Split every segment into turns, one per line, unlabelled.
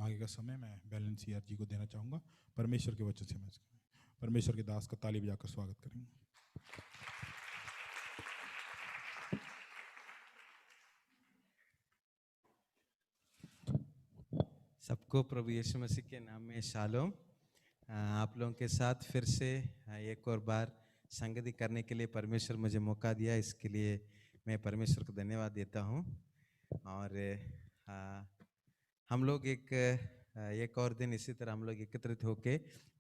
आगे का समय मैं बैलेंस ईयर जी को देना चाहूँगा। परमेश्वर के वचन से मैं परमेश्वर के दास का ताली बजाकर स्वागत करेंगे।
सबको प्रभु यीशु मसीह के नाम में शालोम। आप लोगों के साथ फिर से एक और बार संगति करने के लिए परमेश्वर मुझे मौका दिया, इसके लिए मैं परमेश्वर को धन्यवाद देता हूँ। और हम लोग एक और दिन इसी तरह हम लोग एकत्रित होके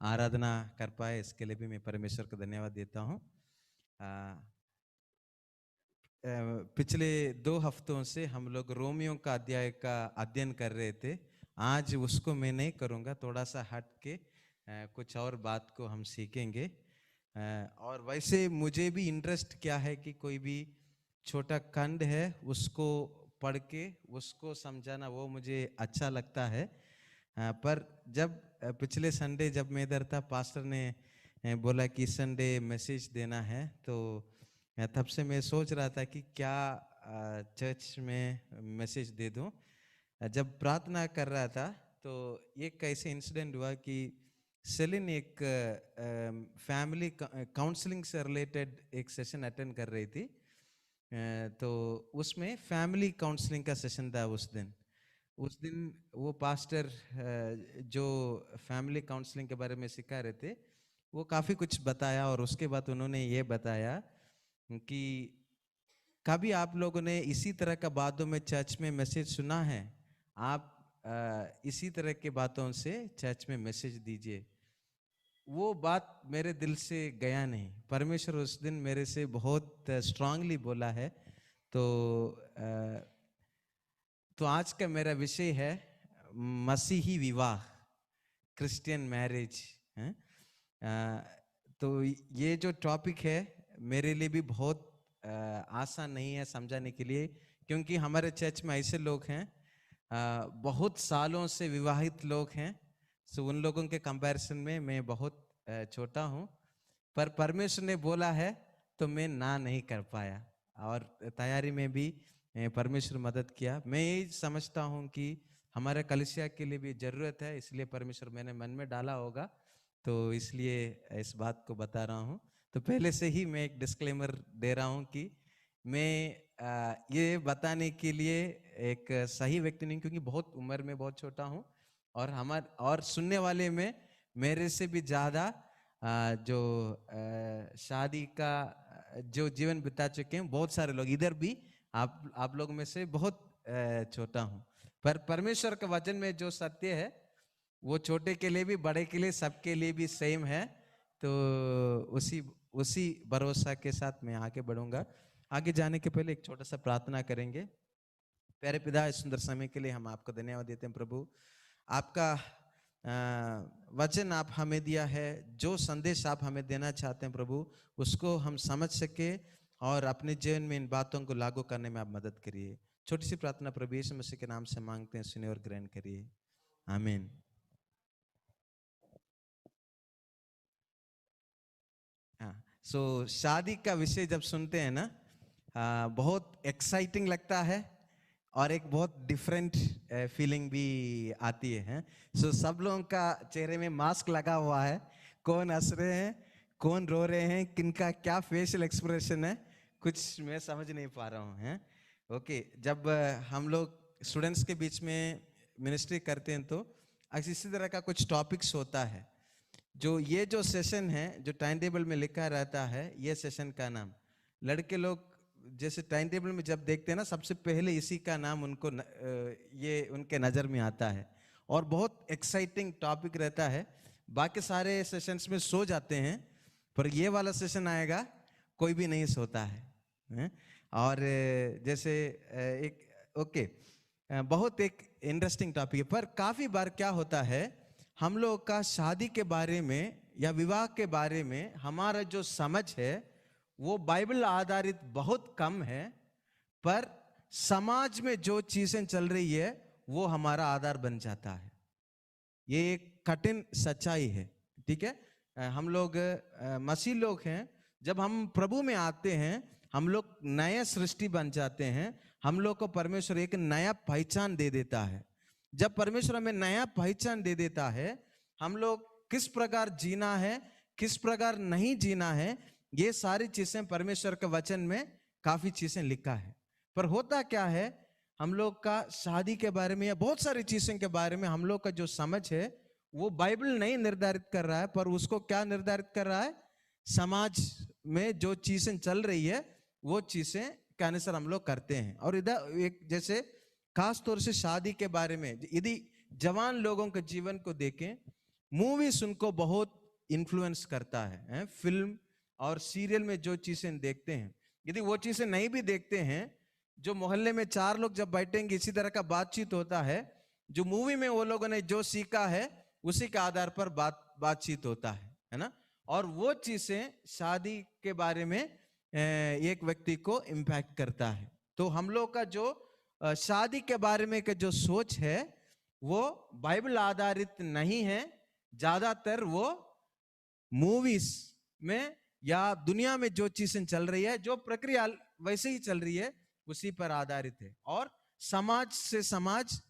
आराधना कर पाए, इसके लिए भी मैं परमेश्वर को धन्यवाद देता हूँ। पिछले 2 हफ्तों से हम लोग रोमियो का अध्याय का अध्ययन कर रहे थे। आज उसको मैं नहीं करूँगा, थोड़ा सा हट के कुछ और बात को हम सीखेंगे। और वैसे मुझे भी इंटरेस्ट क्या है कि कोई भी छोटा खंड है उसको पढ़ के उसको समझाना, वो मुझे अच्छा लगता है। पर जब पिछले संडे जब मैं इधर था, पास्टर ने बोला कि संडे मैसेज देना है, तो तब से मैं सोच रहा था कि क्या चर्च में मैसेज दे दूं। जब प्रार्थना कर रहा था तो एक ऐसे इंसिडेंट हुआ कि सेलिन एक फैमिली काउंसलिंग से रिलेटेड एक सेशन अटेंड कर रही थी। तो उसमें फैमिली काउंसलिंग का सेशन था उस दिन वो पास्टर जो फैमिली काउंसलिंग के बारे में सिखा रहे थे, वो काफ़ी कुछ बताया। और उसके बाद उन्होंने ये बताया कि कभी आप लोगों ने इसी तरह का बातों में चर्च में मैसेज सुना है? आप इसी तरह के बातों से चर्च में मैसेज दीजिए। वो बात मेरे दिल से गया नहीं। परमेश्वर उस दिन मेरे से बहुत स्ट्रांगली बोला है। तो आज का मेरा विषय है मसीही विवाह, क्रिश्चियन मैरिज। तो ये जो टॉपिक है मेरे लिए भी बहुत आसान नहीं है समझाने के लिए, क्योंकि हमारे चर्च में ऐसे लोग हैं बहुत सालों से विवाहित लोग हैं। सो उन लोगों के कंपैरिजन में मैं बहुत छोटा हूँ, पर परमेश्वर ने बोला है तो मैं ना नहीं कर पाया। और तैयारी में भी परमेश्वर मदद किया। मैं यही समझता हूँ कि हमारे कलीसिया के लिए भी ज़रूरत है, इसलिए परमेश्वर मैंने मन में डाला होगा, तो इसलिए इस बात को बता रहा हूँ। तो पहले से ही मैं एक डिस्क्लेमर दे रहा हूँ कि मैं ये बताने के लिए एक सही व्यक्ति नहीं, क्योंकि बहुत उम्र में बहुत छोटा हूँ और सुनने वाले में मेरे से भी ज़्यादा जो शादी का जो जीवन बिता चुके हैं बहुत सारे लोग, इधर भी आप लोग में से बहुत छोटा हूँ। पर परमेश्वर के वचन में जो सत्य है वो छोटे के लिए भी बड़े के लिए सबके लिए भी सेम है। तो उसी भरोसा के साथ मैं आगे बढ़ूंगा। आगे जाने के पहले एक छोटा सा प्रार्थना करेंगे। प्यारे पिता, इस सुंदर समय के लिए हम आपको धन्यवाद देते हैं। प्रभु, आपका वचन आप हमें दिया है, जो संदेश आप हमें देना चाहते हैं प्रभु, उसको हम समझ सके और अपने जीवन में इन बातों को लागू करने में आप मदद करिए। छोटी सी प्रार्थना प्रभु यीशु मसीह के नाम से मांगते हैं, सुनिए और ग्रहण करिए। आमीन। सो शादी का विषय जब सुनते हैं ना, बहुत एक्साइटिंग लगता है और एक बहुत डिफरेंट फीलिंग भी आती है। सो सब लोगों का चेहरे में मास्क लगा हुआ है, कौन हंस रहे हैं, कौन रो रहे हैं, किनका क्या फेशियल एक्सप्रेशन है, कुछ मैं समझ नहीं पा रहा हूँ। हैं ओके, जब हम लोग स्टूडेंट्स के बीच में मिनिस्ट्री करते हैं तो इसी तरह का कुछ टॉपिक्स होता है। जो सेशन है, जो टाइम टेबल में लिखा रहता है, ये सेशन का नाम लड़के लोग जैसे टाइम टेबल में जब देखते हैं ना, सबसे पहले इसी का नाम उनको ये उनके नज़र में आता है और बहुत एक्साइटिंग टॉपिक रहता है। बाकी सारे सेशंस में सो जाते हैं, पर ये वाला सेशन आएगा कोई भी नहीं सोता है। और जैसे बहुत एक इंटरेस्टिंग टॉपिक है। पर काफ़ी बार क्या होता है, हम लोग का शादी के बारे में या विवाह के बारे में हमारा जो समझ है वो बाइबल आधारित बहुत कम है, पर समाज में जो चीजें चल रही है वो हमारा आधार बन जाता है। ये एक कठिन सच्चाई है। ठीक है, हम लोग मसीह लोग हैं, जब हम प्रभु में आते हैं हम लोग नया सृष्टि बन जाते हैं। हम लोग को परमेश्वर एक नया पहचान दे देता है। जब परमेश्वर हमें नया पहचान दे देता है, हम लोग किस प्रकार जीना है, किस प्रकार नहीं जीना है, ये सारी चीजें परमेश्वर के वचन में काफी चीजें लिखा है। पर होता क्या है, हम लोग का शादी के बारे में या बहुत सारी चीजों के बारे में हम लोग का जो समझ है वो बाइबल नहीं निर्धारित कर रहा है, पर उसको क्या निर्धारित कर रहा है, समाज में जो चीजें चल रही है वो चीजें के अनुसार हम लोग करते हैं। और इधर एक जैसे खास तौर से शादी के बारे में यदि जवान लोगों के जीवन को देखें, मूवीज उनको बहुत इन्फ्लुएंस करता है। फिल्म और सीरियल में जो चीजें देखते हैं, यदि वो चीजें नहीं भी देखते हैं, जो मोहल्ले में चार लोग जब बैठेंगे इसी तरह का बातचीत होता है, जो मूवी में वो लोगों ने जो सीखा है उसी के आधार पर बातचीत होता है ना। और वो चीजें शादी के बारे में एक व्यक्ति को इम्पैक्ट करता है। तो हम लोग का जो शादी के बारे में जो सोच है वो बाइबल आधारित नहीं है, ज्यादातर वो मूवीज में या दुनिया में जो चीजें चल रही है, जो प्रक्रिया वैसे ही चल रही है उसी पर आधारित है। और समाज से समाज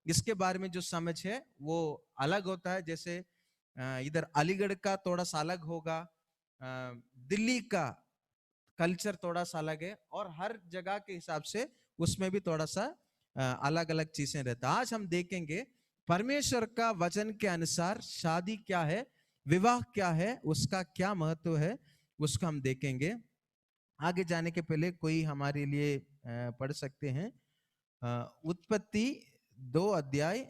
इसके बारे में जो समझ है वो अलग होता है। जैसे इधर अलीगढ़ का थोड़ा सा अलग होगा, दिल्ली का कल्चर थोड़ा सा अलग है, और हर जगह के हिसाब से उसमें भी थोड़ा सा अलग अलग चीजें रहता है। आज हम देखेंगे परमेश्वर का वचन के अनुसार शादी क्या है, विवाह क्या है, उसका क्या महत्व है, उसको हम देखेंगे। आगे जाने के पहले कोई हमारे लिए पढ़ सकते हैं उत्पत्ति 2 अध्याय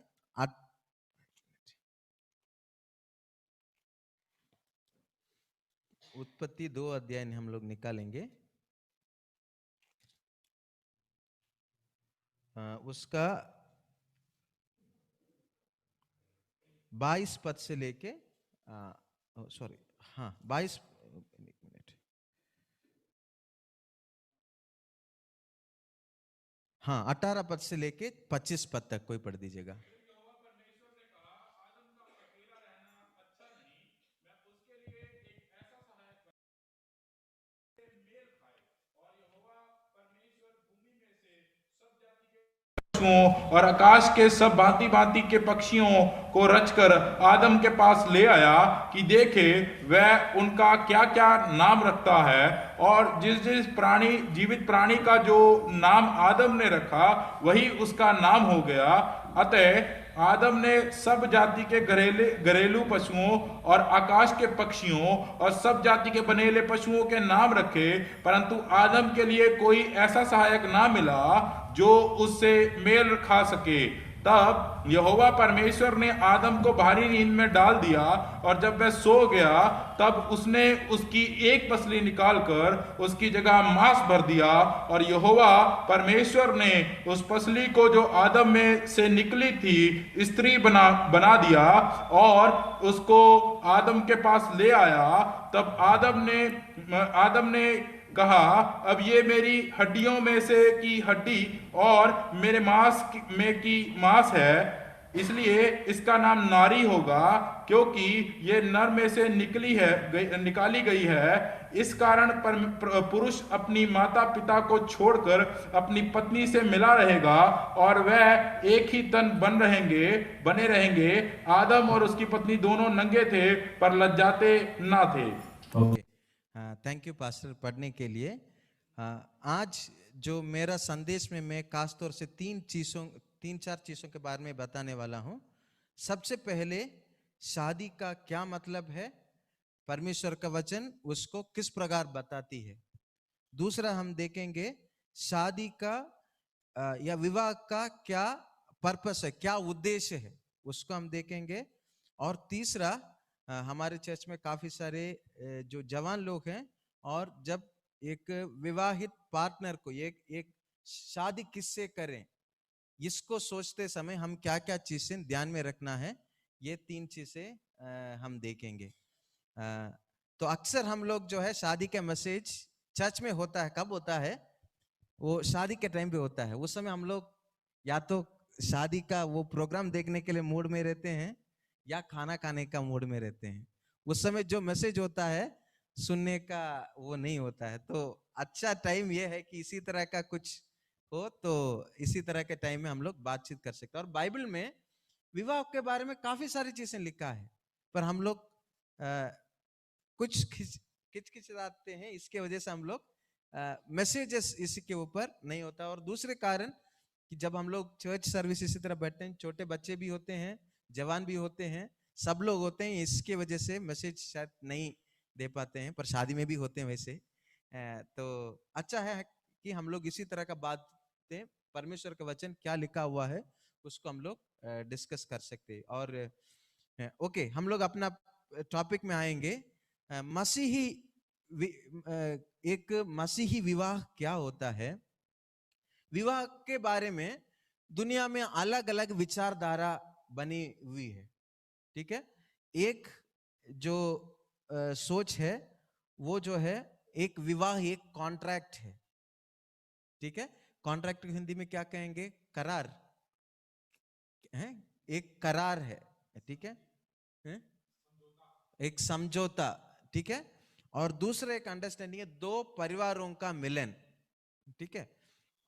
उत्पत्ति 2 अध्याय हम लोग निकालेंगे। उसका 22 पद से लेके 22 मिनट, 18 पद से लेके 25 पद तक कोई पढ़ दीजिएगा।
और आकाश के सब भांति भांति के पक्षियों को रचकर आदम के पास ले आया कि देखे वह उनका क्या क्या नाम रखता है। और जिस जिस प्राणी, जीवित प्राणी का जो नाम आदम ने रखा वही उसका नाम हो गया। अतः आदम ने सब जाति के घरेलू पशुओं और आकाश के पक्षियों और सब जाति के बनेले पशुओं के नाम रखे, परंतु आदम के लिए कोई ऐसा सहायक ना मिला जो उससे मेल खा सके। तब यहोवा परमेश्वर ने आदम को भारी नींद में डाल दिया, और जब वह सो गया तब उसने उसकी एक पसली निकालकर उसकी जगह मांस भर दिया। और यहोवा परमेश्वर ने उस पसली को जो आदम में से निकली थी स्त्री बना दिया और उसको आदम के पास ले आया। तब आदम ने कहा, अब ये मेरी हड्डियों में से की हड्डी और मेरे मांस में की मांस है, इसलिए इसका नाम नारी होगा, क्योंकि ये नर में से निकाली गई है। इस कारण पुरुष अपनी माता पिता को छोड़कर अपनी पत्नी से मिला रहेगा और वह एक ही तन बने रहेंगे। आदम और उसकी पत्नी दोनों नंगे थे पर लज्जाते ना थे।
थैंक यू पास्टर पढ़ने के लिए। आज जो मेरा संदेश में मैं खास तौर से तीन चार चीजों के बारे में बताने वाला हूं। सबसे पहले शादी का क्या मतलब है, परमेश्वर का वचन उसको किस प्रकार बताती है। दूसरा हम देखेंगे शादी का या विवाह का क्या पर्पस है, क्या उद्देश्य है, उसको हम देखेंगे। और तीसरा हमारे चर्च में काफी सारे जो जवान लोग हैं, और जब एक विवाहित पार्टनर को एक शादी किससे करें, इसको सोचते समय हम क्या क्या चीजें ध्यान में रखना है, ये 3 चीजें हम देखेंगे। तो अक्सर हम लोग जो है शादी का मैसेज चर्च में होता है, कब होता है, वो शादी के टाइम पे होता है। उस समय हम लोग या तो शादी का वो प्रोग्राम देखने के लिए मूड में रहते हैं या खाना खाने का मूड में रहते हैं। उस समय जो मैसेज होता है सुनने का वो नहीं होता है। तो अच्छा टाइम ये है कि इसी तरह का कुछ हो तो इसी तरह के टाइम में हम लोग बातचीत कर सकते हैं। और बाइबल में विवाह के बारे में काफी सारी चीजें लिखा है, पर हम लोग कुछ खिचखिचाते हैं, इसके वजह से हम लोग मैसेजेस इसी के ऊपर नहीं होता। और दूसरे कारण कि जब हम लोग चर्च सर्विस इसी तरह बैठते हैं, छोटे बच्चे भी होते हैं, जवान भी होते हैं, सब लोग होते हैं, इसके वजह से मैसेज शायद नहीं दे पाते हैं, पर शादी में भी होते हैं वैसे। तो अच्छा है कि हम लोग इसी तरह का बातें, परमेश्वर का वचन क्या लिखा हुआ है उसको हम लोग डिस्कस कर सकते हैं। और ओके, हम लोग अपना टॉपिक में आएंगे। मसीही एक मसीही विवाह क्या होता है। विवाह के बारे में दुनिया में अलग अलग विचारधारा बनी हुई है, ठीक है। एक जो सोच है वो जो है एक विवाह एक कॉन्ट्रैक्ट है, ठीक है। कॉन्ट्रैक्ट को हिंदी में क्या कहेंगे? करार है, एक करार है, ठीक है, एक समझौता, ठीक है। और दूसरा एक अंडरस्टैंडिंग है दो परिवारों का मिलन, ठीक है।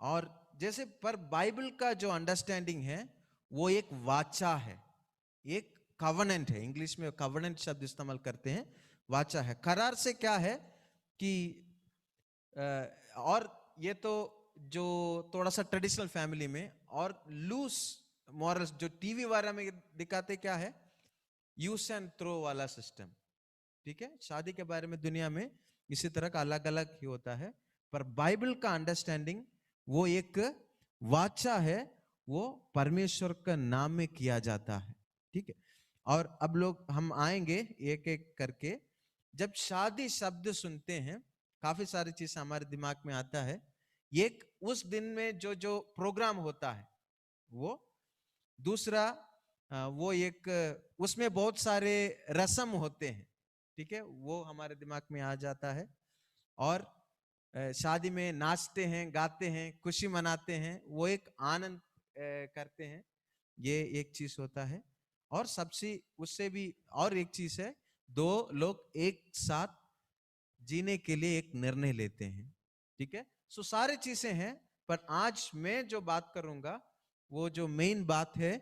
और जैसे पर बाइबल का जो अंडरस्टैंडिंग है वो एक वाचा है, एक कवनेंट है। इंग्लिश में कवनेंट शब्द इस्तेमाल करते हैं, वाचा है। करार से क्या है कि और ये तो जो थोड़ा सा ट्रेडिशनल फैमिली में, और लूज मॉरल्स जो टीवी वगैरह में दिखाते क्या है, यूज एंड थ्रो वाला सिस्टम, ठीक है। शादी के बारे में दुनिया में इसी तरह का अलग अलग ही होता है, पर बाइबल का अंडरस्टैंडिंग वो एक वाचा है, वो परमेश्वर का नाम में किया जाता है, ठीक है। और अब लोग हम आएंगे एक एक करके। जब शादी शब्द सुनते हैं काफी सारी चीज हमारे दिमाग में आता है। एक उस दिन में जो जो प्रोग्राम होता है वो, दूसरा वो एक उसमें बहुत सारे रस्म होते हैं, ठीक है, वो हमारे दिमाग में आ जाता है। और शादी में नाचते हैं, गाते हैं, खुशी मनाते हैं, वो एक आनंद करते हैं, ये एक चीज होता है। और सबसे उससे भी और एक चीज है, दो लोग एक साथ जीने के लिए एक निर्णय लेते हैं, ठीक है। सो सारे चीजें हैं, पर आज मैं जो बात करूंगा वो जो मेन बात है,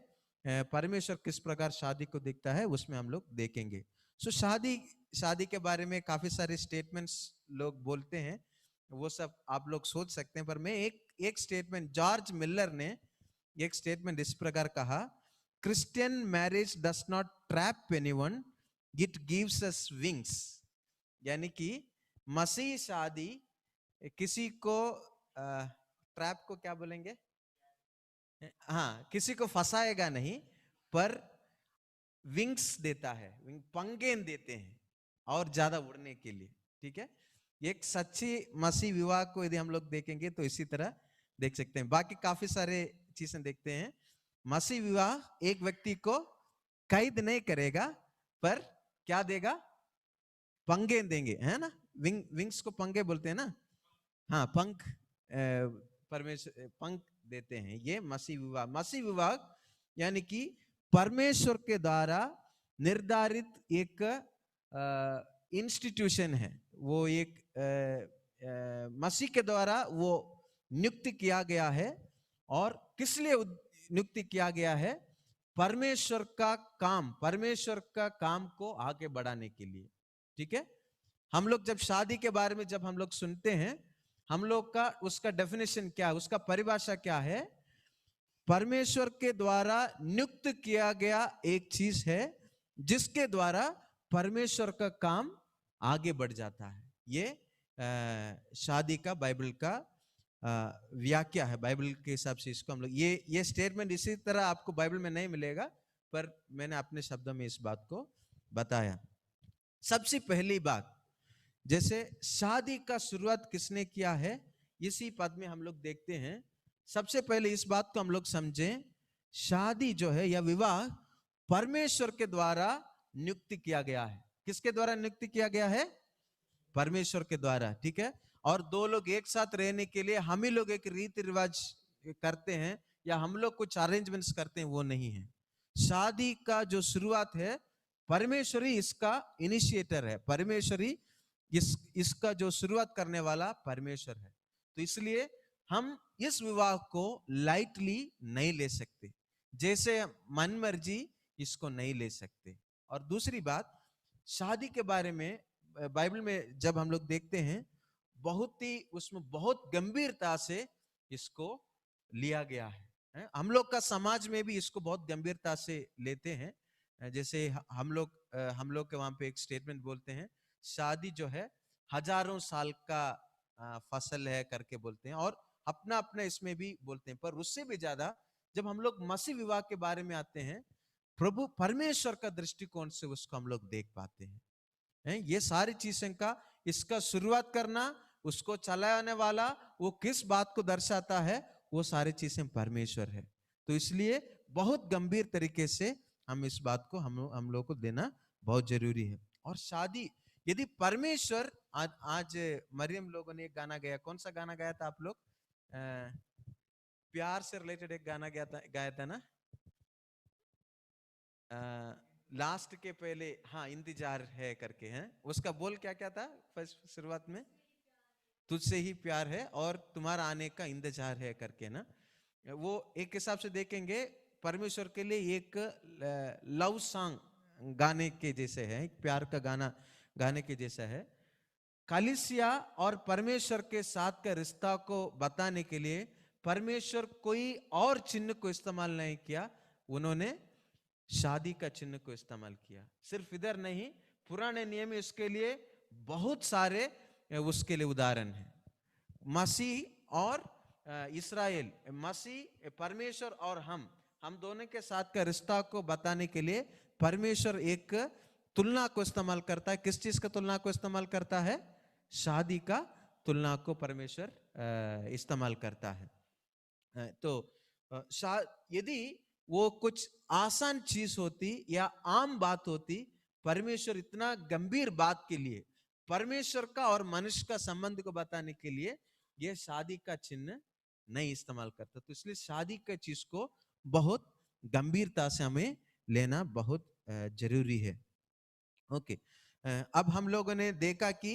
परमेश्वर किस प्रकार शादी को देखता है उसमें हम लोग देखेंगे। सो शादी के बारे में काफी सारे स्टेटमेंट्स लोग बोलते हैं, वो सब आप लोग सोच सकते हैं, पर मैं एक स्टेटमेंट, जॉर्ज मिलर ने एक स्टेटमेंट इस प्रकार कहा, Christian marriage does not trap anyone, it gives us wings. यानी कि मसीह शादी किसी को ट्रैप को क्या बोलेंगे, हाँ, किसी को फंसाएगा नहीं, पर विंग्स देता है, पंगे देते हैं और ज्यादा उड़ने के लिए, ठीक है। एक सच्ची मसीह विवाह को यदि हम लोग देखेंगे तो इसी तरह देख सकते हैं। बाकी काफी सारे चीजें देखते हैं। मसीह विवाह एक व्यक्ति को कैद नहीं करेगा, पर क्या देगा? पंगे देंगे, है ना। विंग्स को पंगे बोलते हैं ना, हाँ, पंख, परमेश्वर पंख देते हैं। ये मसीह विवाह यानी कि परमेश्वर के द्वारा निर्धारित एक इंस्टीट्यूशन है, वो एक मसीह के द्वारा वो नियुक्त किया गया है। और किस लिए नियुक्त किया गया है? परमेश्वर का काम को आगे बढ़ाने के लिए, ठीक है। हम लोग जब शादी के बारे में जब हम लोग सुनते हैं, हम लोग का उसका डेफिनेशन क्या है, उसका परिभाषा क्या है? परमेश्वर के द्वारा नियुक्त किया गया एक चीज है जिसके द्वारा परमेश्वर का काम आगे बढ़ जाता है। ये शादी का बाइबल का व्याख्या है। बाइबल के हिसाब से इसको हम लोग ये स्टेटमेंट इसी तरह आपको बाइबल में नहीं मिलेगा, पर मैंने अपने शब्दों में इस बात को बताया। सबसे पहली बात, जैसे शादी का शुरुआत किसने किया है, इसी पद में हम लोग देखते हैं। सबसे पहले इस बात को हम लोग समझें, शादी जो है या विवाह परमेश्वर के द्वारा नियुक्त किया गया है। किसके द्वारा नियुक्त किया गया है? परमेश्वर के द्वारा, ठीक है। और दो लोग एक साथ रहने के लिए हम ही लोग एक रीति रिवाज करते हैं या हम लोग कुछ अरेंजमेंट्स करते हैं, वो नहीं है। शादी का जो शुरुआत है, परमेश्वर ही इसका इनिशिएटर है, परमेश्वर ही इसका जो शुरुआत करने वाला परमेश्वर है। तो इसलिए हम इस विवाह को लाइटली नहीं ले सकते, जैसे मन मर्जी इसको नहीं ले सकते। और दूसरी बात, शादी के बारे में बाइबल में जब हम लोग देखते हैं, बहुत ही उसमें बहुत गंभीरता से इसको लिया गया है। हम लोग का समाज में भी इसको बहुत गंभीरता से लेते हैं। जैसे हम लोग के वहां पे एक स्टेटमेंट बोलते हैं, शादी जो है हजारों साल का फसल है करके बोलते हैं, और अपना अपना इसमें भी बोलते हैं। पर उससे भी ज्यादा जब हम लोग मसीह विवाह के बारे में आते हैं, प्रभु परमेश्वर का दृष्टिकोण से उसको हम लोग देख पाते हैं। ये सारी चीजें का इसका शुरुआत करना, उसको चलाने वाला वो किस बात को दर्शाता है, वो सारी चीजें परमेश्वर है। तो इसलिए बहुत गंभीर तरीके से हम इस बात को हम लोग को देना बहुत जरूरी है। और शादी यदि परमेश्वर आज मरियम लोगों ने एक गाना गाया, कौन सा गाना गाया था आप लोग? प्यार से रिलेटेड एक गाना गाया था ना, लास्ट के पहले, हाँ, इंतजार है करके हैं। उसका बोल क्या क्या था फर्स्ट शुरुआत में? तुझसे ही प्यार है और तुम्हारा आने का इंतजार है करके ना। वो एक हिसाब से देखेंगे परमेश्वर के लिए एक लव सॉन्ग गाने के जैसे है, एक प्यार का गाना गाने के जैसा है। कलीसिया और परमेश्वर के साथ का रिश्ता को बताने के लिए परमेश्वर कोई और चिन्ह को इस्तेमाल नहीं किया, उन्होंने शादी का चिन्ह को इस्तेमाल किया। सिर्फ इधर नहीं, पुराने नियम में इसके लिए बहुत सारे उसके लिए उदाहरण है। मसीह और इस्राएल, मसीह परमेश्वर और हम दोनों के साथ का रिश्ता को बताने के लिए परमेश्वर एक तुलना को इस्तेमाल करता है। किस चीज का तुलना को इस्तेमाल करता है? शादी का तुलना को परमेश्वर इस्तेमाल करता है। तो यदि वो कुछ आसान चीज होती या आम बात होती, परमेश्वर इतना गंभीर बात के लिए, परमेश्वर का और मनुष्य का संबंध को बताने के लिए ये शादी का चिन्ह नहीं इस्तेमाल करता। तो इसलिए शादी के चीज को बहुत गंभीरता से हमें लेना बहुत जरूरी है। ओके, अब हम लोगों ने देखा कि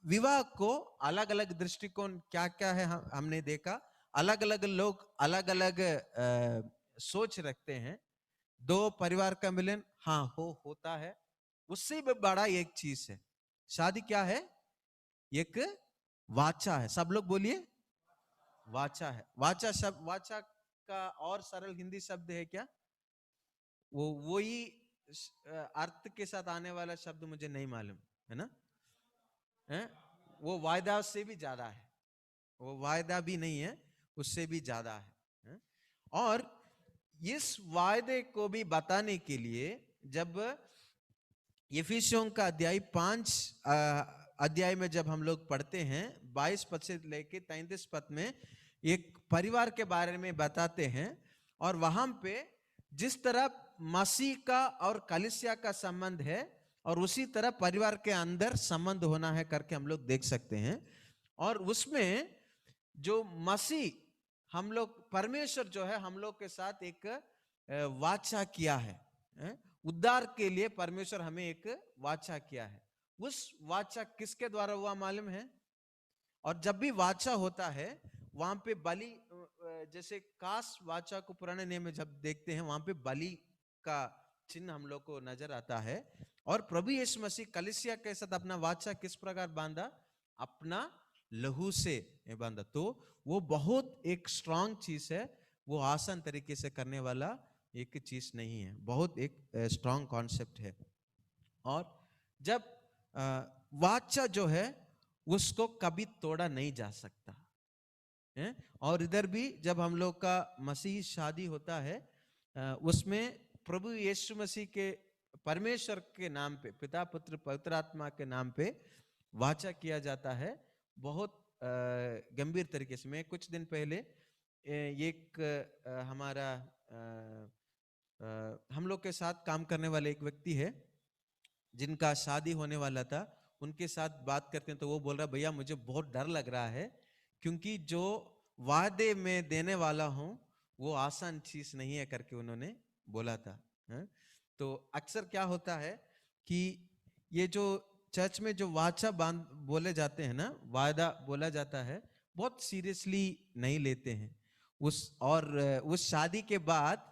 विवाह को अलग अलग दृष्टिकोण क्या क्या है, हमने देखा। अलग अलग लोग अलग अलग सोच रखते हैं। दो परिवार का मिलन हाँ होता है। उससे भी बड़ा एक चीज है, शादी क्या है? एक वाचा है। सब लोग बोलिए, वाचा है। वाचा शब्द, वाचा का और सरल हिंदी शब्द है क्या? वही अर्थ के साथ आने वाला शब्द मुझे नहीं मालूम है ना। वो वायदा से भी ज्यादा है, वो वायदा भी नहीं है, उससे भी ज्यादा है। और इस वायदे को भी बताने के लिए जब इफिसियों का अध्याय 5 अध्याय में जब हम लोग पढ़ते हैं, 22 पद से लेके 33 पद में एक परिवार के बारे में बताते हैं। और वहां पे जिस तरह मसीह का और कलीसिया का संबंध है, और उसी तरह परिवार के अंदर संबंध होना है करके हम लोग देख सकते हैं। और उसमें जो मसीह, हम लोग, परमेश्वर जो है हम लोग के साथ एक वाचा किया है। उद्धार के लिए परमेश्वर हमें एक वाचा किया है। उस वाचा किसके द्वारा हुआ मालूम है? और जब भी वाचा होता है वहां पे बलि, जैसे कास वाचा को पुराने नियम में जब देखते हैं, वहां पे बलि का चिन्ह हम लोग को नजर आता है। और प्रभु यीशु मसीह कलीसिया के साथ अपना वाचा किस प्रकार बांधा? अपना लहू से बांधा। तो वो बहुत एक स्ट्रांग चीज है, वो आसान तरीके से करने वाला एक चीज नहीं है, बहुत एक स्ट्रांग कॉन्सेप्ट है। और जब वाचा जो है उसको कभी तोड़ा नहीं जा सकता है। और इधर भी जब हम लोग का मसीह शादी होता है, उसमें प्रभु यीशु मसीह के परमेश्वर के नाम पे, पिता पुत्र पवित्र आत्मा के नाम पे वाचा किया जाता है, बहुत गंभीर तरीके से। मैं कुछ दिन पहले एक हमारा हम लोग के साथ काम करने वाले एक व्यक्ति है जिनका शादी होने वाला था, उनके साथ बात करते हैं तो वो बोल रहा, भैया मुझे बहुत डर लग रहा है, क्योंकि जो वादे में देने वाला हूं वो आसान चीज नहीं है करके उन्होंने बोला था। तो अक्सर क्या होता है कि ये जो चर्च में जो वाचा बांध बोले जाते हैं ना, वायदा बोला जाता है, बहुत सीरियसली नहीं लेते हैं। उस शादी के बाद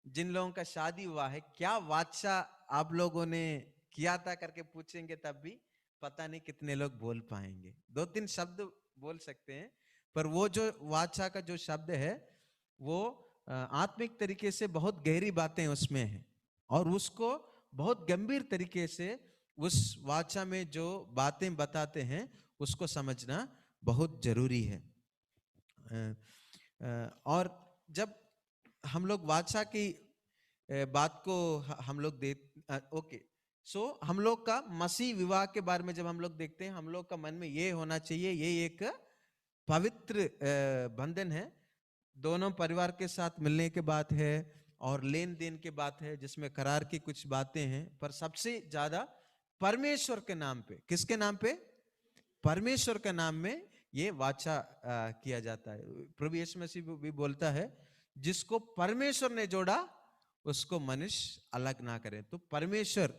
जिन लोगों का शादी हुआ है, क्या वाचा आप लोगों ने किया था करके पूछेंगे तब भी पता नहीं कितने लोग बोल पाएंगे। 2-3 शब्द बोल सकते हैं, पर वो जो वाचा का जो शब्द है वो आत्मिक तरीके से बहुत गहरी बातें उसमें हैं, और उसको बहुत गंभीर तरीके से उस वाचा में जो बातें बताते हैं उसको समझना बहुत जरूरी है। और जब हम लोग वाचा की बात को हम लोग ओके, सो हम लोग का मसीह विवाह के बारे में जब हम लोग देखते हैं, हम लोग का मन में ये होना चाहिए, ये एक पवित्र बंधन है, दोनों परिवार के साथ मिलने के बात है और लेन देन के बात है, जिसमें करार की कुछ बातें हैं, पर सबसे ज्यादा परमेश्वर के नाम पे, किसके नाम पे? परमेश्वर के नाम में ये वाचा किया जाता है। प्रभु यीशु मसीह भी बोलता है, जिसको परमेश्वर ने जोड़ा उसको मनुष्य अलग ना करे। तो परमेश्वर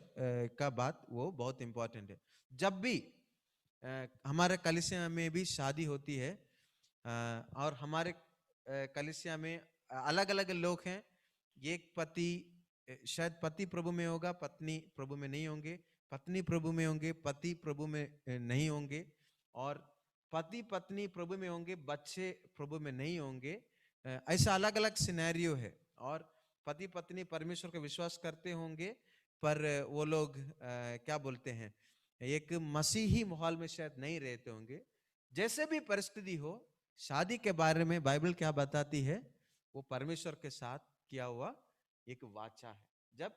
का बात वो बहुत इंपॉर्टेंट है। जब भी हमारे कलीसिया में भी शादी होती है, और हमारे कलीसिया में अलग अलग लोग हैं, एक पति, शायद पति प्रभु में होगा, पत्नी प्रभु में नहीं होंगे, पत्नी प्रभु में होंगे, पति प्रभु में नहीं होंगे, और पति पत्नी प्रभु में होंगे, बच्चे प्रभु में नहीं होंगे। ऐसा अलग अलग सिनेरियो है। और पति पत्नी परमेश्वर का विश्वास करते होंगे, पर वो लोग क्या बोलते हैं, एक मसीही माहौल में शायद नहीं रहते होंगे। जैसे भी परिस्थिति हो, शादी के बारे में बाइबल क्या बताती है, वो परमेश्वर के साथ किया हुआ एक वाचा है। जब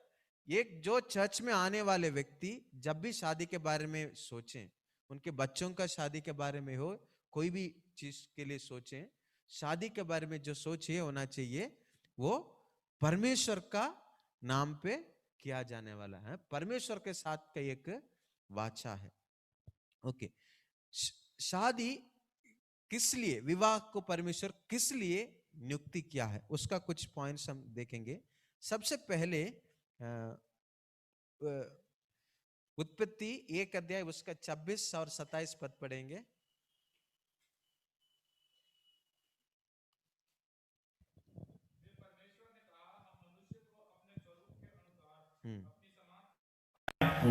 एक जो चर्च में आने वाले व्यक्ति जब भी शादी के बारे में सोचें, उनके बच्चों का शादी के बारे में हो, कोई भी चीज के लिए सोचें, शादी के बारे में जो सोच ये होना चाहिए वो परमेश्वर का नाम पे किया जाने वाला है, परमेश्वर के साथ का एक वाचा है। ओके, शादी किस लिए, विवाह को परमेश्वर किस लिए नियुक्ति किया है, उसका कुछ पॉइंट्स हम देखेंगे। सबसे पहले उत्पत्ति 1 अध्याय उसका 26 और 27 पद पढ़ेंगे।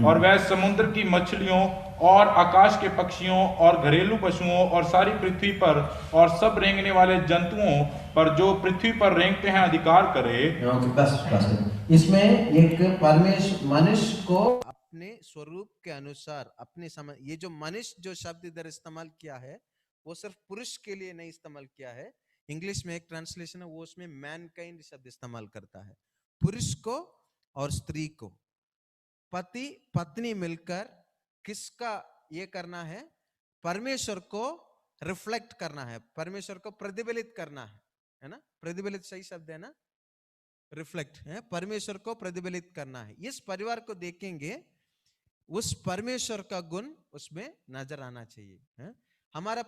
और वह समुद्र की मछलियों और आकाश के पक्षियों और घरेलू पशुओं और सारी पृथ्वी पर और सब रेंगने वाले जंतुओं पर जो पृथ्वी पर रेंगते हैं अधिकार करे।
इसमें एक परमेश्वर मनुष्य को
अपने स्वरूप के अनुसार, अपने समय, ये जो मनुष्य जो शब्द इधर इस्तेमाल किया है वो सिर्फ पुरुष के लिए नहीं इस्तेमाल किया है। इंग्लिश में एक ट्रांसलेशन है, वो उसमें मैनकाइंड शब्द इस्तेमाल करता है, पुरुष को और स्त्री को। पति पत्नी मिलकर किसका ये करना है, परमेश्वर को रिफ्लेक्ट करना है, परमेश्वर को प्रतिफलित करना है ना? प्रतिफलित सही शब्द है ना? रिफ्लेक्ट है, परमेश्वर को प्रतिफलित करना है। इस परिवार को देखेंगे, उस परमेश्वर का गुण उसमें नजर आना चाहिए है? हमारा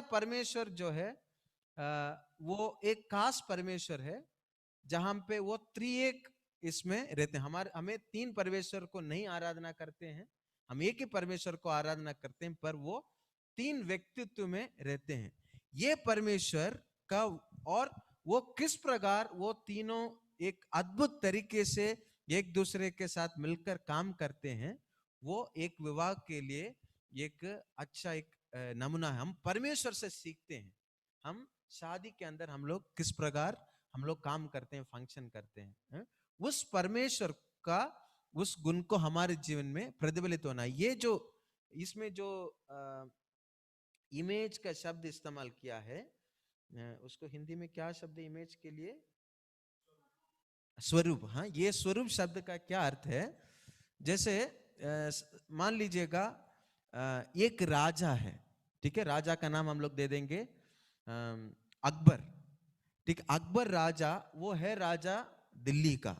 परमेश्वर जो है वो एक खास परमेश्वर है, जहां पे वो त्रिएक इसमें रहते हैं। हमें 3 परमेश्वर को नहीं आराधना करते हैं, हम एक ही परमेश्वर को आराधना करते हैं, पर वो 3 व्यक्तित्व में रहते हैं। ये परमेश्वर का, और वो किस प्रकार वो तीनों एक अद्भुत तरीके से एक दूसरे के साथ मिलकर काम करते हैं, वो एक विवाह के लिए एक अच्छा एक नमूना है। हम परमेश्वर से सीखते हैं, हम शादी के अंदर हम लोग किस प्रकार हम लोग काम करते हैं, फंक्शन करते हैं। उस परमेश्वर का उस गुण को हमारे जीवन में प्रतिफलित होना। ये जो इसमें जो इमेज का शब्द इस्तेमाल किया है, उसको हिंदी में क्या शब्द है इमेज के लिए? स्वरूप। हाँ, ये स्वरूप शब्द का क्या अर्थ है? जैसे मान लीजिएगा एक राजा है, ठीक है, राजा का नाम हम लोग दे देंगे अकबर, ठीक। अकबर राजा, वो है राजा दिल्ली का,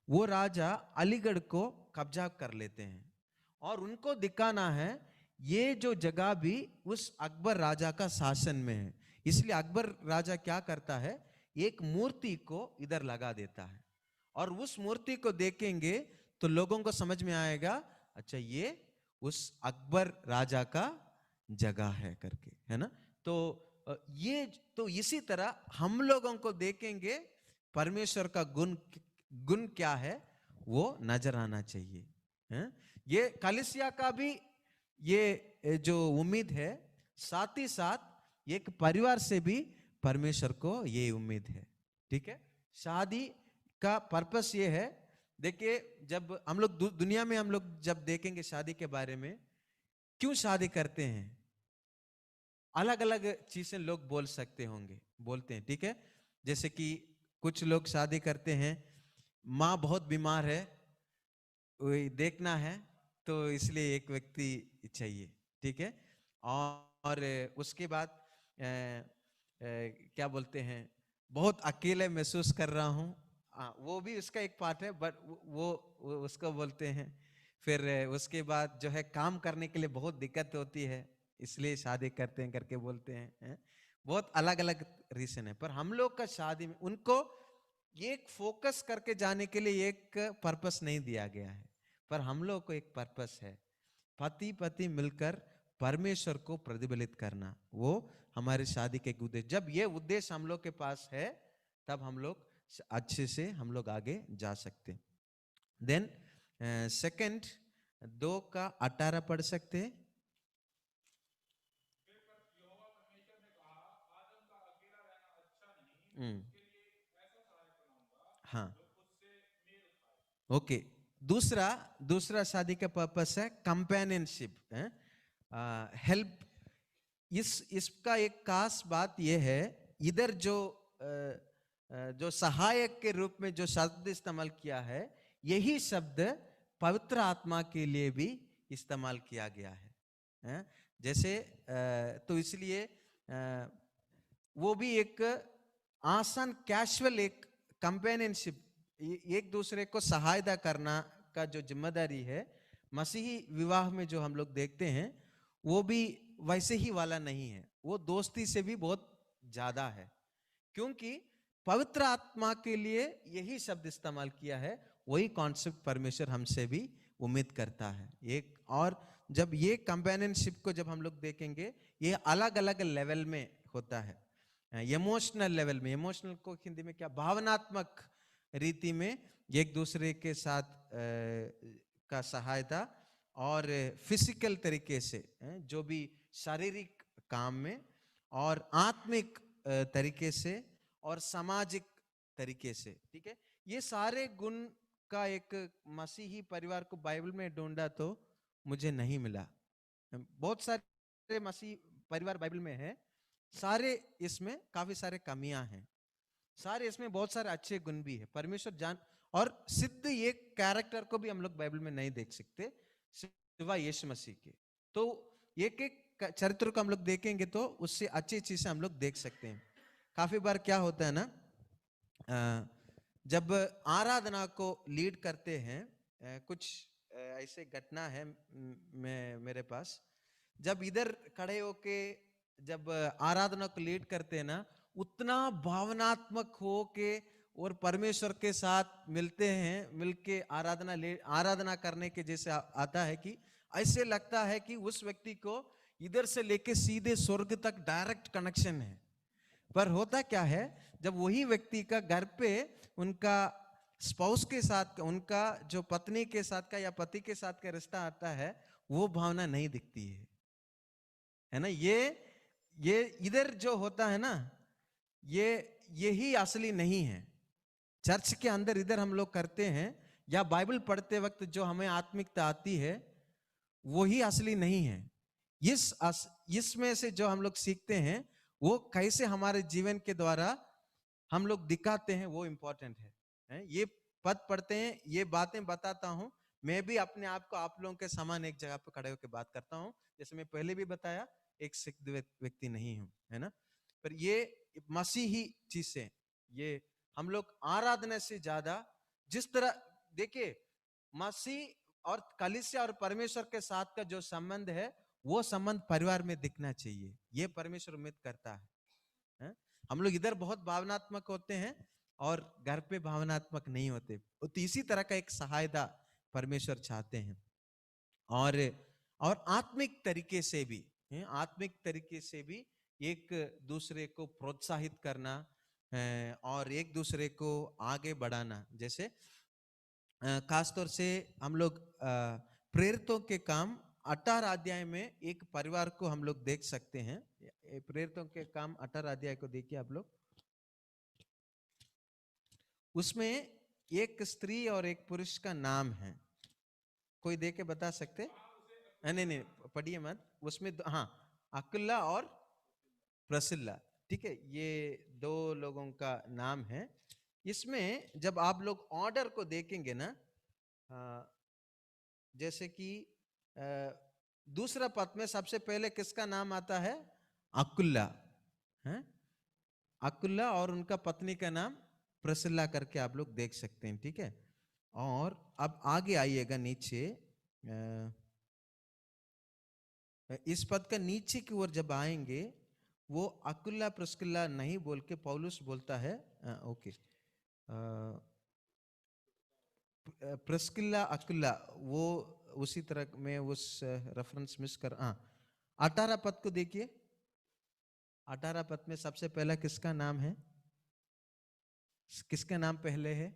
वो राजा अलीगढ़ को कब्जा कर लेते हैं और उनको दिखाना है ये जो जगह भी उस अकबर राजा का शासन में है। इसलिए अकबर राजा क्या करता है, एक मूर्ति को इधर लगा देता है, और उस मूर्ति को देखेंगे तो लोगों को समझ में आएगा, अच्छा ये उस अकबर राजा का जगह है करके, है ना। तो ये तो इसी तरह हम लोगों को देखेंगे परमेश्वर का गुण क्या है वो नजर आना चाहिए, हैं? ये कलीसिया का भी ये जो उम्मीद है, साथ ही साथ एक परिवार से भी परमेश्वर को ये उम्मीद है, ठीक है। शादी का पर्पस ये है, देखिए जब हम लोग दुनिया में हम लोग जब देखेंगे शादी के बारे में, क्यों शादी करते हैं, अलग अलग चीजें लोग बोल सकते होंगे, बोलते हैं, ठीक है। जैसे कि कुछ लोग शादी करते हैं, माँ बहुत बीमार है, वही देखना है, तो इसलिए एक व्यक्ति चाहिए, ठीक है। और उसके बाद क्या बोलते हैं, बहुत अकेले महसूस कर रहा हूँ, वो भी उसका एक पार्ट है, बट वो उसको बोलते हैं। फिर उसके बाद जो है काम करने के लिए बहुत दिक्कत होती है, इसलिए शादी करते हैं करके बोलते हैं। बहुत अलग अलग रीजन है, पर हम लोग का शादी में उनको एक फोकस करके जाने के लिए एक पर्पस नहीं दिया गया है, पर हम लोग को एक पर्पस है, पति पति मिलकर परमेश्वर को प्रतिफलित करना, वो हमारी शादी के उद्देश्य। जब ये उद्देश्य हम लोग के पास है, तब हम लोग अच्छे से हम लोग आगे जा सकते। देन सेकंड 2:18 पढ़ सकते हैं। हाँ, ओके। दूसरा शादी का पर्पस है कंपेनियनशिप, हेल्प। इसका एक खास बात यह है, इधर जो सहायक के रूप में जो शब्द इस्तेमाल किया है, यही शब्द पवित्र आत्मा के लिए भी इस्तेमाल किया गया है, जैसे तो इसलिए वो भी एक आसान कैजुअल एक कंपेनियनशिप, एक दूसरे को सहायता करना का जो जिम्मेदारी है, मसीही विवाह में जो हम लोग देखते हैं, वो भी वैसे ही वाला नहीं है, वो दोस्ती से भी बहुत ज्यादा है, क्योंकि पवित्र आत्मा के लिए यही शब्द इस्तेमाल किया है, वही कॉन्सेप्ट परमेश्वर हमसे भी उम्मीद करता है। एक और जब ये कंपेनियनशिप को जब हम लोग देखेंगे, ये अलग अलग लेवल में होता है। इमोशनल लेवल में, इमोशनल को हिंदी में क्या, भावनात्मक रीति में एक दूसरे के साथ का सहायता, और फिजिकल तरीके से जो भी शारीरिक काम में, और आत्मिक तरीके से, और सामाजिक तरीके से, ठीक है। ये सारे गुण का एक मसीही परिवार को बाइबल में ढूंढा तो मुझे नहीं मिला। बहुत सारे मसीही परिवार बाइबल में है, सारे इसमें काफी सारे कमियां हैं, सारे इसमें बहुत सारे अच्छे गुण भी है, परमेश्वर जान और सिद्ध एक कैरेक्टर को भी हम लोग बाइबल में नहीं देख सकते सिवाय यीशु मसीह के। तो एक एक चरित्र को हम लोग देखेंगे तो उससे अच्छी चीजें हम लोग देख सकते हैं। काफी बार क्या होता है ना, जब आराधना को लीड करते हैं, कुछ ऐसे घटना है मेरे पास, जब इधर खड़े होके जब आराधना को लीड करते हैं ना, उतना भावनात्मक हो के और परमेश्वर के साथ मिलते हैं, मिलके आराधना करने के जैसे आता है कि ऐसे लगता है कि उस व्यक्ति को इधर से लेके सीधे स्वर्ग तक डायरेक्ट कनेक्शन है। पर होता क्या है, जब वही व्यक्ति का घर पे उनका स्पाउस के साथ, उनका जो पत्नी के साथ का या पति के साथ का रिश्ता आता है, वो भावना नहीं दिखती है ना। ये इधर जो होता है ना, यही असली नहीं है। चर्च के अंदर इधर हम लोग करते हैं, या बाइबल पढ़ते वक्त जो हमें आत्मिकता आती है, वही असली नहीं है। इसमें से जो हम लोग सीखते हैं, वो कैसे हमारे जीवन के द्वारा हम लोग दिखाते हैं, वो इंपॉर्टेंट है। ये पद पढ़ते हैं, ये बातें बताता हूं, मैं भी अपने आप को आप लोगों के समान एक जगह पर खड़े होकर बात करता हूं, जैसे मैं पहले भी बताया, एक सिद्ध व्यक्ति नहीं हूं, है ना। पर ये मसीही चीजें, ये हम लोग आराधना से ज्यादा, जिस तरह देखिए मसीह और कलीसिया और परमेश्वर के साथ का जो संबंध है, वो संबंध परिवार में दिखना चाहिए, ये परमेश्वर उम्मीद करता है। हम लोग इधर बहुत भावनात्मक होते हैं और घर पे भावनात्मक नहीं होते, तो इसी तरह का एक सहायता परमेश्वर चाहते हैं। और आत्मिक तरीके से भी हैं, आत्मिक तरीके से भी एक दूसरे को प्रोत्साहित करना और एक दूसरे को आगे बढ़ाना। जैसे खासतौर से हम लोग प्रेरितों के काम 18 अध्याय में एक परिवार को हम लोग देख सकते हैं। प्रेरितों के काम 18 अध्याय को देखिए आप लोग। उसमें एक स्त्री और एक पुरुष का नाम है, कोई दे के बता सकते? नहीं नहीं पढ़िए मत। उसमें हाँ, अकुला और प्रसिल्ला, ठीक है, ये दो लोगों का नाम है। इसमें जब आप लोग ऑर्डर को देखेंगे ना, जैसे कि दूसरा पद में सबसे पहले किसका नाम आता है? अकुला है, अकुला, और उनका पत्नी का नाम प्रसिल्ला करके आप लोग देख सकते हैं, ठीक है। और अब आगे आइएगा नीचे, इस पद का नीचे की ओर जब आएंगे, वो अकुला प्रिस्किल्ला नहीं बोल के पौलुस बोलता है, ओके, प्रिस्किल्ला अकुला, वो उसी तरह में उस रेफरेंस मिस कर। 18 पद को देखिए। 18 पद में सबसे पहला किसका नाम है? किसका नाम पहले है?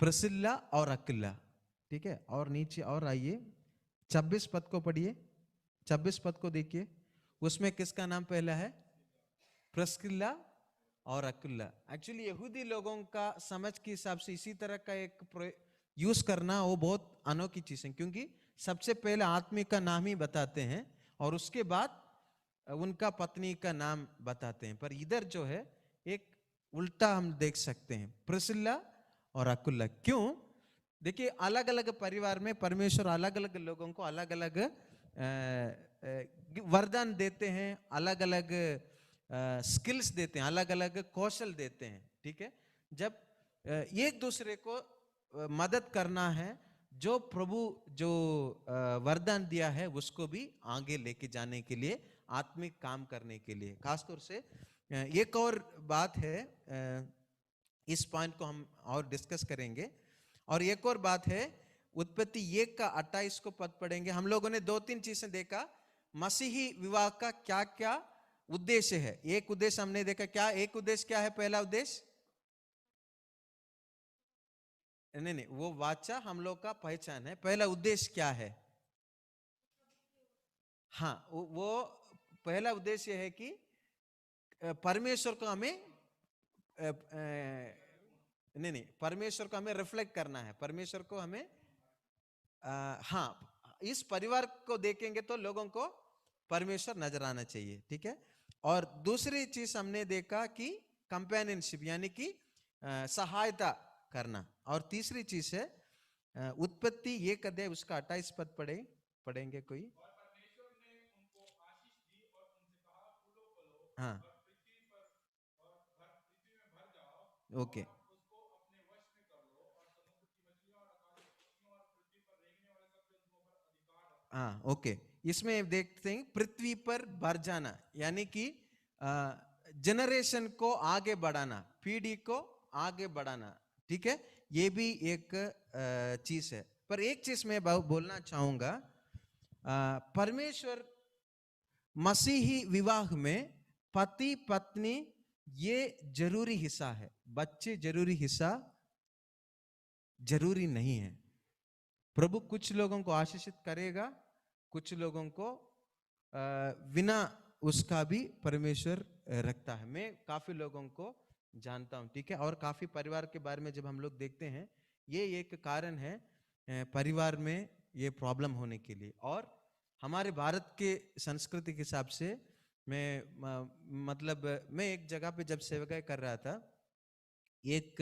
प्रिस्किल्ला और अकुला, ठीक है। और नीचे और आइए, 26 पद को पढ़िए। 26 पद को देखिए, उसमें किसका नाम पहला है? प्रिस्किल्ला और अकुला। एक्चुअली यहूदी लोगों का समझ के हिसाब से इसी तरह का एक यूज करना वो बहुत अनोखी चीज है, क्योंकि सबसे पहले आदमी का नाम ही बताते हैं और उसके बाद उनका पत्नी का नाम बताते हैं। पर इधर जो है एक उल्टा हम देख सकते हैं, प्रिस्किल्ला और अकुला। क्यों? देखिए, अलग अलग परिवार में परमेश्वर अलग अलग लोगों को अलग अलग वरदान देते हैं, अलग अलग स्किल्स देते हैं, अलग अलग कौशल देते हैं, ठीक है। जब एक दूसरे को मदद करना है, जो प्रभु जो वरदान दिया है उसको भी आगे लेके जाने के लिए, आत्मिक काम करने के लिए। खासतौर से एक और बात है, इस पॉइंट को हम और डिस्कस करेंगे। और एक और बात है, उत्पत्ति 1 का 28 को पद पढ़ेंगे। हम लोगों ने 2-3 चीजें देखा, मसीही विवाह का क्या क्या उद्देश्य है। एक उद्देश्य हमने देखा, क्या एक उद्देश्य क्या है? पहला उद्देश्य, नहीं, वो वाचा हम लोग का पहचान है। पहला उद्देश्य क्या है? हाँ, वो पहला उद्देश्य है कि परमेश्वर को हमें नहीं, परमेश्वर को हमें रिफ्लेक्ट करना है, परमेश्वर को हमें हाँ, इस परिवार को देखेंगे तो लोगों को परमेश्वर नजर आना चाहिए, ठीक है। और दूसरी चीज हमने देखा कि कंपेनियनशिप, यानी कि सहायता करना। और तीसरी चीज है उत्पत्ति 1 अध्याय उसका 28 पद पढ़ेंगे कोई? हाँ, ओके, हाँ, ओके। इसमें देखते हैं पृथ्वी पर भर जाना, यानी कि जनरेशन को आगे बढ़ाना, पीढ़ी को आगे बढ़ाना, ठीक है। ये भी एक चीज है। पर एक चीज मैं बोलना चाहूंगा, परमेश्वर मसीही विवाह में पति पत्नी ये जरूरी हिस्सा है, बच्चे जरूरी हिस्सा जरूरी नहीं है। प्रभु कुछ लोगों को आशीषित करेगा, कुछ लोगों को बिना उसका भी परमेश्वर रखता है। मैं काफी लोगों को जानता हूं, ठीक है। और काफी परिवार के बारे में जब हम लोग देखते हैं, ये एक कारण है परिवार में ये प्रॉब्लम होने के लिए। और हमारे भारत के संस्कृति के हिसाब से मतलब मैं एक जगह पे जब सेवकाई कर रहा था, एक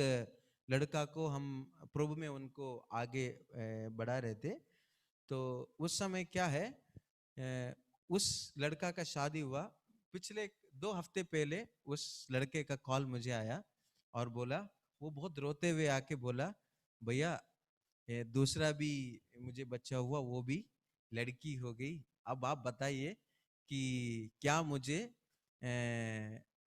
लड़का को हम प्रभु में उनको आगे बढ़ा रहे थे। तो उस समय क्या है, उस लड़का का शादी हुआ, पिछले 2 हफ्ते पहले उस लड़के का कॉल मुझे आया और बोला, वो बहुत रोते हुए आके बोला, भैया दूसरा भी मुझे बच्चा हुआ, वो भी लड़की हो गई। अब आप बताइए कि क्या मुझे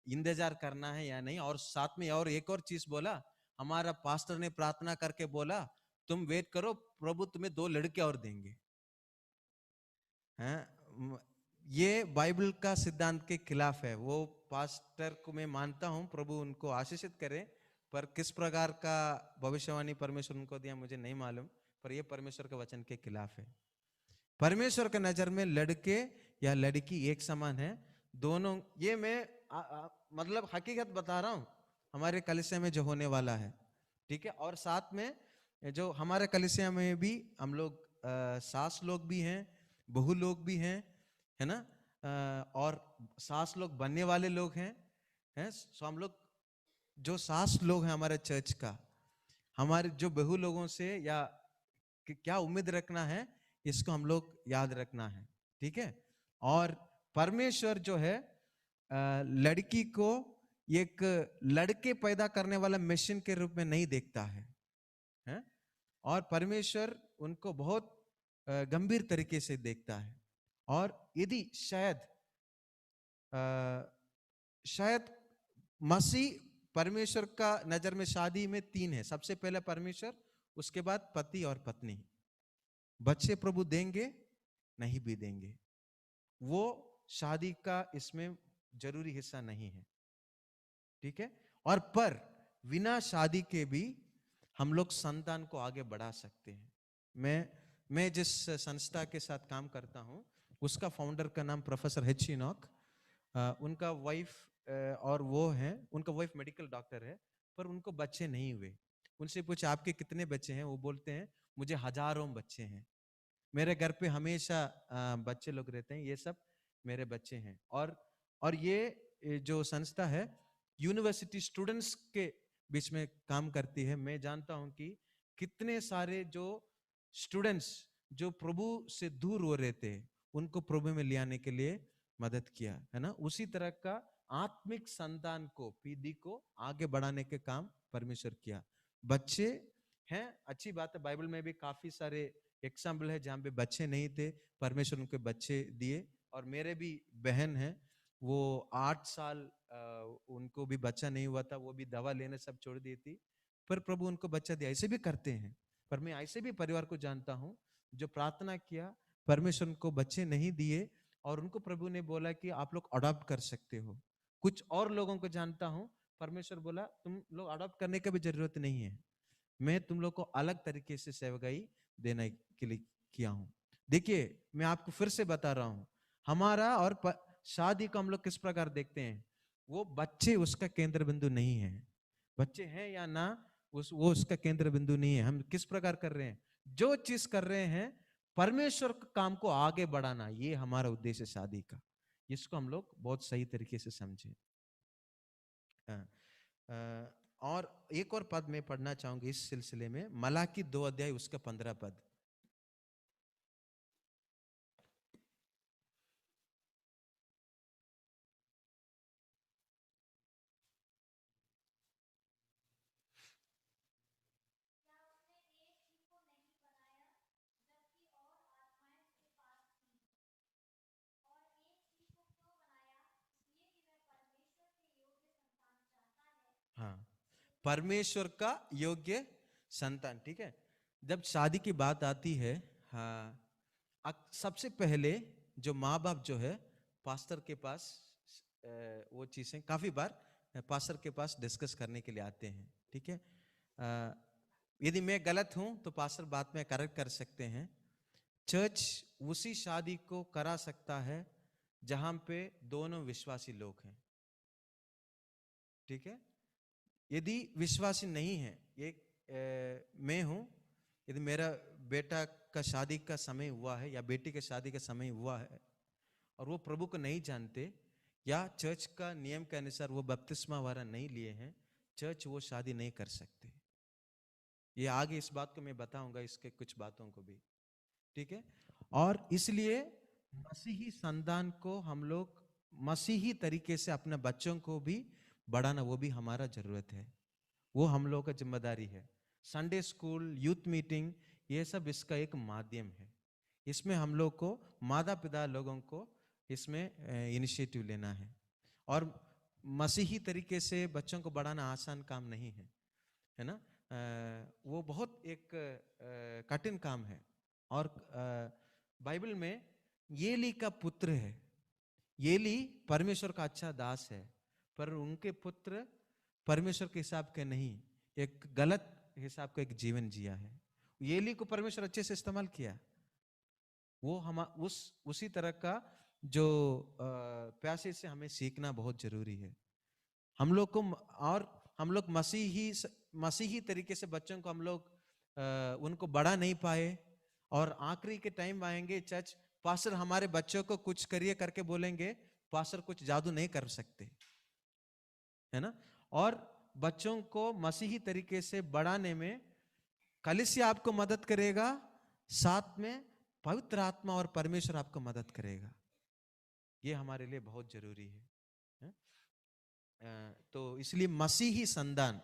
इंतजार करना है या नहीं। और साथ में और एक और चीज बोला, हमारा पास्टर ने प्रार्थना करके बोला, तुम वेट करो, प्रभु तुम्हें 2 लड़के और देंगे। हैं, ये बाइबल का सिद्धांत के खिलाफ है। वो पास्टर को मैं मानता हूं, प्रभु उनको आशीषित करे, पर किस प्रकार का भविष्यवाणी परमेश्वर उनको दिया मुझे नहीं मालूम, पर ये परमेश्वर के वचन के खिलाफ है। परमेश्वर के नजर में लड़के या लड़की एक समान है, दोनों। ये मैं मतलब हकीकत बता रहा हूं, हमारे कलीसिया में जो होने वाला है, ठीक है। और साथ में जो हमारे कलीसिया में भी हम लोग सास लोग भी हैं, बहू लोग भी हैं, है ना, और सास लोग बनने वाले लोग हैं। सो हम लोग जो सास लोग हैं हमारे चर्च का, हमारे जो बहू लोगों से या क्या उम्मीद रखना है, इसको हम लोग याद रखना है, ठीक है। और परमेश्वर जो है लड़की को एक लड़के पैदा करने वाला मशीन के रूप में नहीं देखता है? और परमेश्वर उनको बहुत गंभीर तरीके से देखता है। और यदि शायद मसीह परमेश्वर का नजर में शादी में तीन है। सबसे पहले परमेश्वर, उसके बाद पति और पत्नी। बच्चे प्रभु देंगे नहीं भी देंगे, वो शादी का इसमें जरूरी हिस्सा नहीं है, ठीक है। और पर बिना शादी के भी हम लोग संतान को आगे बढ़ा सकते हैं। मैं जिस संस्था के साथ काम करता हूं, उसका फाउंडर का नाम प्रोफेसर एच इनॉक, उनका वाइफ और वो हैं, उनका वाइफ मेडिकल डॉक्टर है, पर उनको बच्चे नहीं हुए। उनसे पूछे आपके कितने बच्चे हैं, वो बोलते हैं मुझे हजारों बच्चे हैं, मेरे घर पे हमेशा बच्चे लोग रहते हैं, ये सब मेरे बच्चे हैं। और ये जो संस्था है यूनिवर्सिटी स्टूडेंट्स के बीच में काम करती है। मैं जानता हूं कि कितने सारे जो स्टूडेंट्स जो प्रभु से दूर हो रहे थे, उनको प्रभु में ले आने के लिए मदद किया, है ना। उसी तरह का आत्मिक संतान को, पीढ़ी को आगे बढ़ाने के काम परमेश्वर किया। बच्चे हैं, अच्छी बात है, बाइबल में भी काफी सारे एग्जाम्पल है जहाँ पे बच्चे नहीं थे, परमेश्वर उनको बच्चे दिए। और मेरे भी बहन है, वो 8 साल उनको भी बच्चा नहीं हुआ था, वो भी दवा लेने सब छोड़ दी थी, पर प्रभु उनको बच्चा दिया। ऐसे भी करते हैं। पर मैं ऐसे भी परिवार को जानता हूं जो प्रार्थना किया, परमेश्वर उनको बच्चे नहीं दिए, और उनको प्रभु ने बोला कि आप लोग अडॉप्ट कर सकते हो। कुछ और लोगों को जानता हूं, परमेश्वर बोला तुम लोग अडॉप्ट करने की भी जरूरत नहीं है, मैं तुम लोग को अलग तरीके से सेवकाई देने के लिए किया हूं। देखिए, मैं आपको फिर से बता रहा हूं, हमारा और शादी को हम लोग किस प्रकार देखते हैं, वो बच्चे उसका केंद्र बिंदु नहीं है। बच्चे हैं या ना, वो उसका केंद्र बिंदु नहीं है। हम किस प्रकार कर रहे हैं, जो चीज कर रहे हैं परमेश्वर के काम को आगे बढ़ाना, ये हमारा उद्देश्य शादी का। इसको हम लोग बहुत सही तरीके से समझे। और एक और पद में पढ़ना चाहूंगी इस सिलसिले में, मलाकी 2 अध्याय उसका 15 पद। हाँ, परमेश्वर का योग्य संतान, ठीक है। जब शादी की बात आती है, हाँ, सबसे पहले जो माँ बाप जो है पास्टर के पास वो चीजें काफी बार पास्टर के पास डिस्कस करने के लिए आते हैं, ठीक है। यदि मैं गलत हूं तो पास्टर बाद में करेक्ट कर सकते हैं। चर्च उसी शादी को करा सकता है जहां पे दोनों विश्वासी लोग हैं, ठीक है। यदि विश्वासी नहीं है, मैं हूं, यदि मेरा बेटा का शादी का समय हुआ है या बेटी के शादी का समय हुआ है और वो प्रभु को नहीं जानते या चर्च का नियम के अनुसार वो बपतिस्मा वाला नहीं लिए हैं, चर्च वो शादी नहीं कर सकते। ये आगे इस बात को मैं बताऊंगा, इसके कुछ बातों को भी, ठीक है। और इसलिए मसीही संतान को हम लोग मसीही तरीके से अपने बच्चों को भी बढ़ाना, वो भी हमारा जरूरत है, वो हम लोग का जिम्मेदारी है। संडे स्कूल, यूथ मीटिंग, ये सब इसका एक माध्यम है। इसमें हम लोग को माता पिता लोगों को इसमें इनिशिएटिव लेना है। और मसीही तरीके से बच्चों को बढ़ाना आसान काम नहीं है ना। वो बहुत एक कठिन काम है। और बाइबल में येली का पुत्र है। येली परमेश्वर का अच्छा दास है, पर उनके पुत्र परमेश्वर के हिसाब के नहीं, एक गलत हिसाब का एक जीवन जिया है। येली को परमेश्वर अच्छे से इस्तेमाल किया। वो हम उसी तरह का जो प्यासे से हमें सीखना बहुत जरूरी है। हम लोग को और हम लोग मसीही तरीके से बच्चों को हम लोग उनको बढ़ा नहीं पाए, और आखिरी के टाइम आएंगे चर्च पास्टर हमारे बच्चों को कुछ करिए करके बोलेंगे, पास्टर कुछ जादू नहीं कर सकते, है ना। और बच्चों को मसीही तरीके से बढ़ाने में कलीसिया आपको मदद करेगा, साथ में पवित्र आत्मा और परमेश्वर आपको मदद करेगा। ये हमारे लिए बहुत जरूरी है? तो इसलिए मसीही संतान,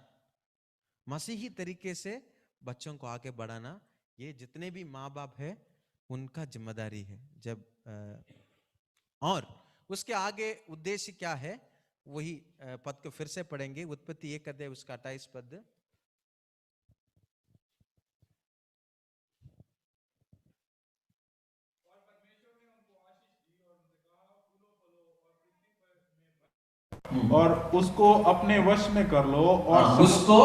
मसीही तरीके से बच्चों को आगे बढ़ाना, ये जितने भी माँ बाप है उनका जिम्मेदारी है। जब और उसके आगे उद्देश्य क्या है, वही पद को फिर से पढ़ेंगे। उत्पत्ति 1 अध्याय उसका 28 पद।
और उसको अपने वश में कर लो, और
उसको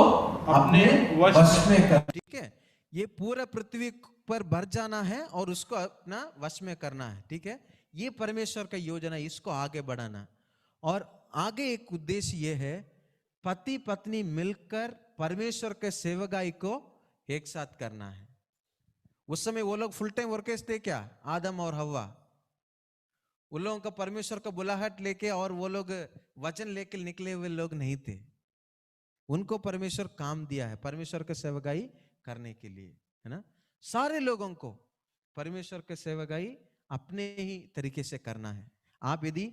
अपने वश में कर।
ठीक है, ये पूरा पृथ्वी पर भर जाना है और उसको अपना वश में करना है। ठीक है, ये परमेश्वर का योजना, इसको आगे बढ़ाना। और आगे एक उद्देश्य ये है, पति पत्नी मिलकर परमेश्वर के सेवकाई को एक साथ करना है। उस समय वो लोग फुल टाइम वर्कर्स थे क्या, आदम और हव्वा? उन लोगों का परमेश्वर का बुलाहट लेके और वो लोग वचन लेके निकले हुए लोग नहीं थे। उनको परमेश्वर काम दिया है परमेश्वर के सेवकाई करने के लिए, है ना। सारे लोगों को परमेश्वर के सेवकाई अपने ही तरीके से करना है। आप यदि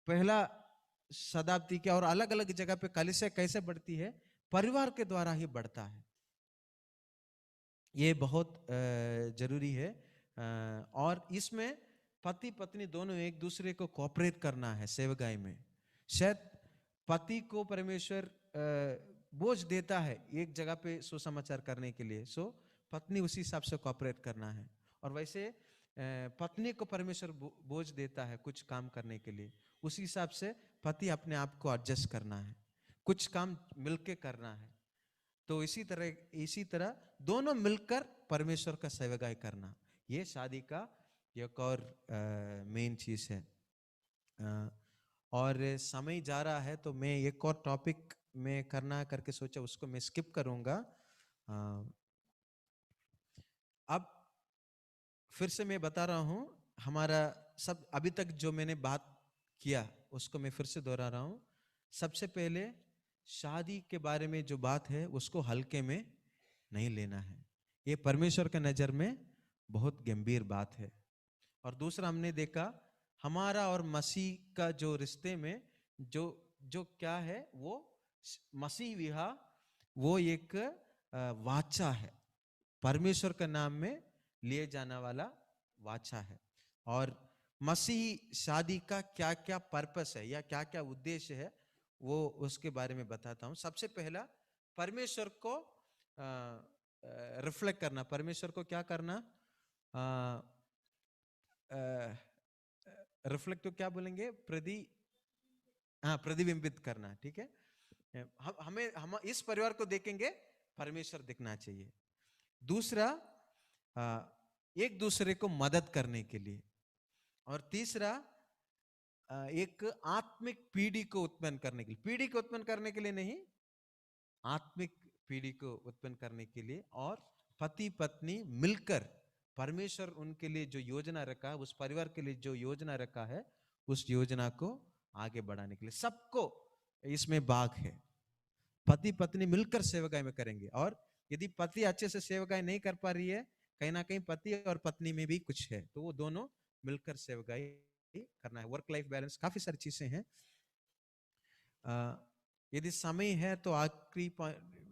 पहला शताब्दी के और अलग अलग जगह पे कलीसिया कैसे बढ़ती है, परिवार के द्वारा ही बढ़ता है। ये बहुत जरूरी है। और इसमें पति पत्नी दोनों एक दूसरे को कोऑपरेट करना है सेवकाई में। शायद पति को परमेश्वर बोझ देता है एक जगह पे सुसमाचार करने के लिए, सो पत्नी उसी हिसाब से कोऑपरेट करना है। और वैसे पत्नी को परमेश्वर बोझ देता है कुछ काम करने के लिए, उसी हिसाब से पति अपने आप को एडजस्ट करना है, कुछ काम मिलके करना है। तो इसी तरह दोनों मिलकर परमेश्वर का सेवकाई करना, ये शादी का एक और मेन चीज है। और समय जा रहा है तो मैं एक और टॉपिक में करना करके सोचा, उसको मैं स्किप करूंगा। अब फिर से मैं बता रहा हूं, हमारा सब अभी तक जो मैंने बात किया उसको मैं फिर से दोहरा रहा हूं। सबसे पहले शादी के बारे में जो बात है उसको हल्के में नहीं लेना है, ये परमेश्वर के नजर में बहुत गंभीर बात है। और दूसरा हमने देखा हमारा और मसीह का जो रिश्ते में जो जो क्या है, वो मसीह विवाह वो एक वाचा है, परमेश्वर के नाम में लिए जाने वाला वाचा है। और मसीह शादी का क्या क्या पर्पस है या क्या क्या उद्देश्य है, वो उसके बारे में बताता हूं। सबसे पहला, परमेश्वर को रिफ्लेक्ट करना, परमेश्वर को क्या करना, रिफ्लेक्ट तो क्या बोलेंगे, प्रतिबिंबित करना। ठीक है, हम इस परिवार को देखेंगे परमेश्वर दिखना चाहिए। दूसरा, एक दूसरे को मदद करने के लिए। और तीसरा, एक आत्मिक पीढ़ी को उत्पन्न करने के लिए, पीढ़ी को उत्पन्न करने के लिए नहीं, आत्मिक पीढ़ी को उत्पन्न करने के लिए। और पति पत्नी मिलकर परमेश्वर उनके लिए जो योजना रखा है, उस परिवार के लिए जो योजना रखा है, उस योजना को आगे बढ़ाने के लिए सबको इसमें भाग है। पति पत्नी मिलकर सेवकाई में करेंगे। और यदि पति अच्छे से सेवकाई नहीं कर पा रही है, कहीं ना कहीं पति और पत्नी में भी कुछ है, तो वो दोनों मिलकर सेवकाई करना है। वर्क लाइफ बैलेंस, काफी सारी चीजें हैं। यदि समय है तो आखिरी,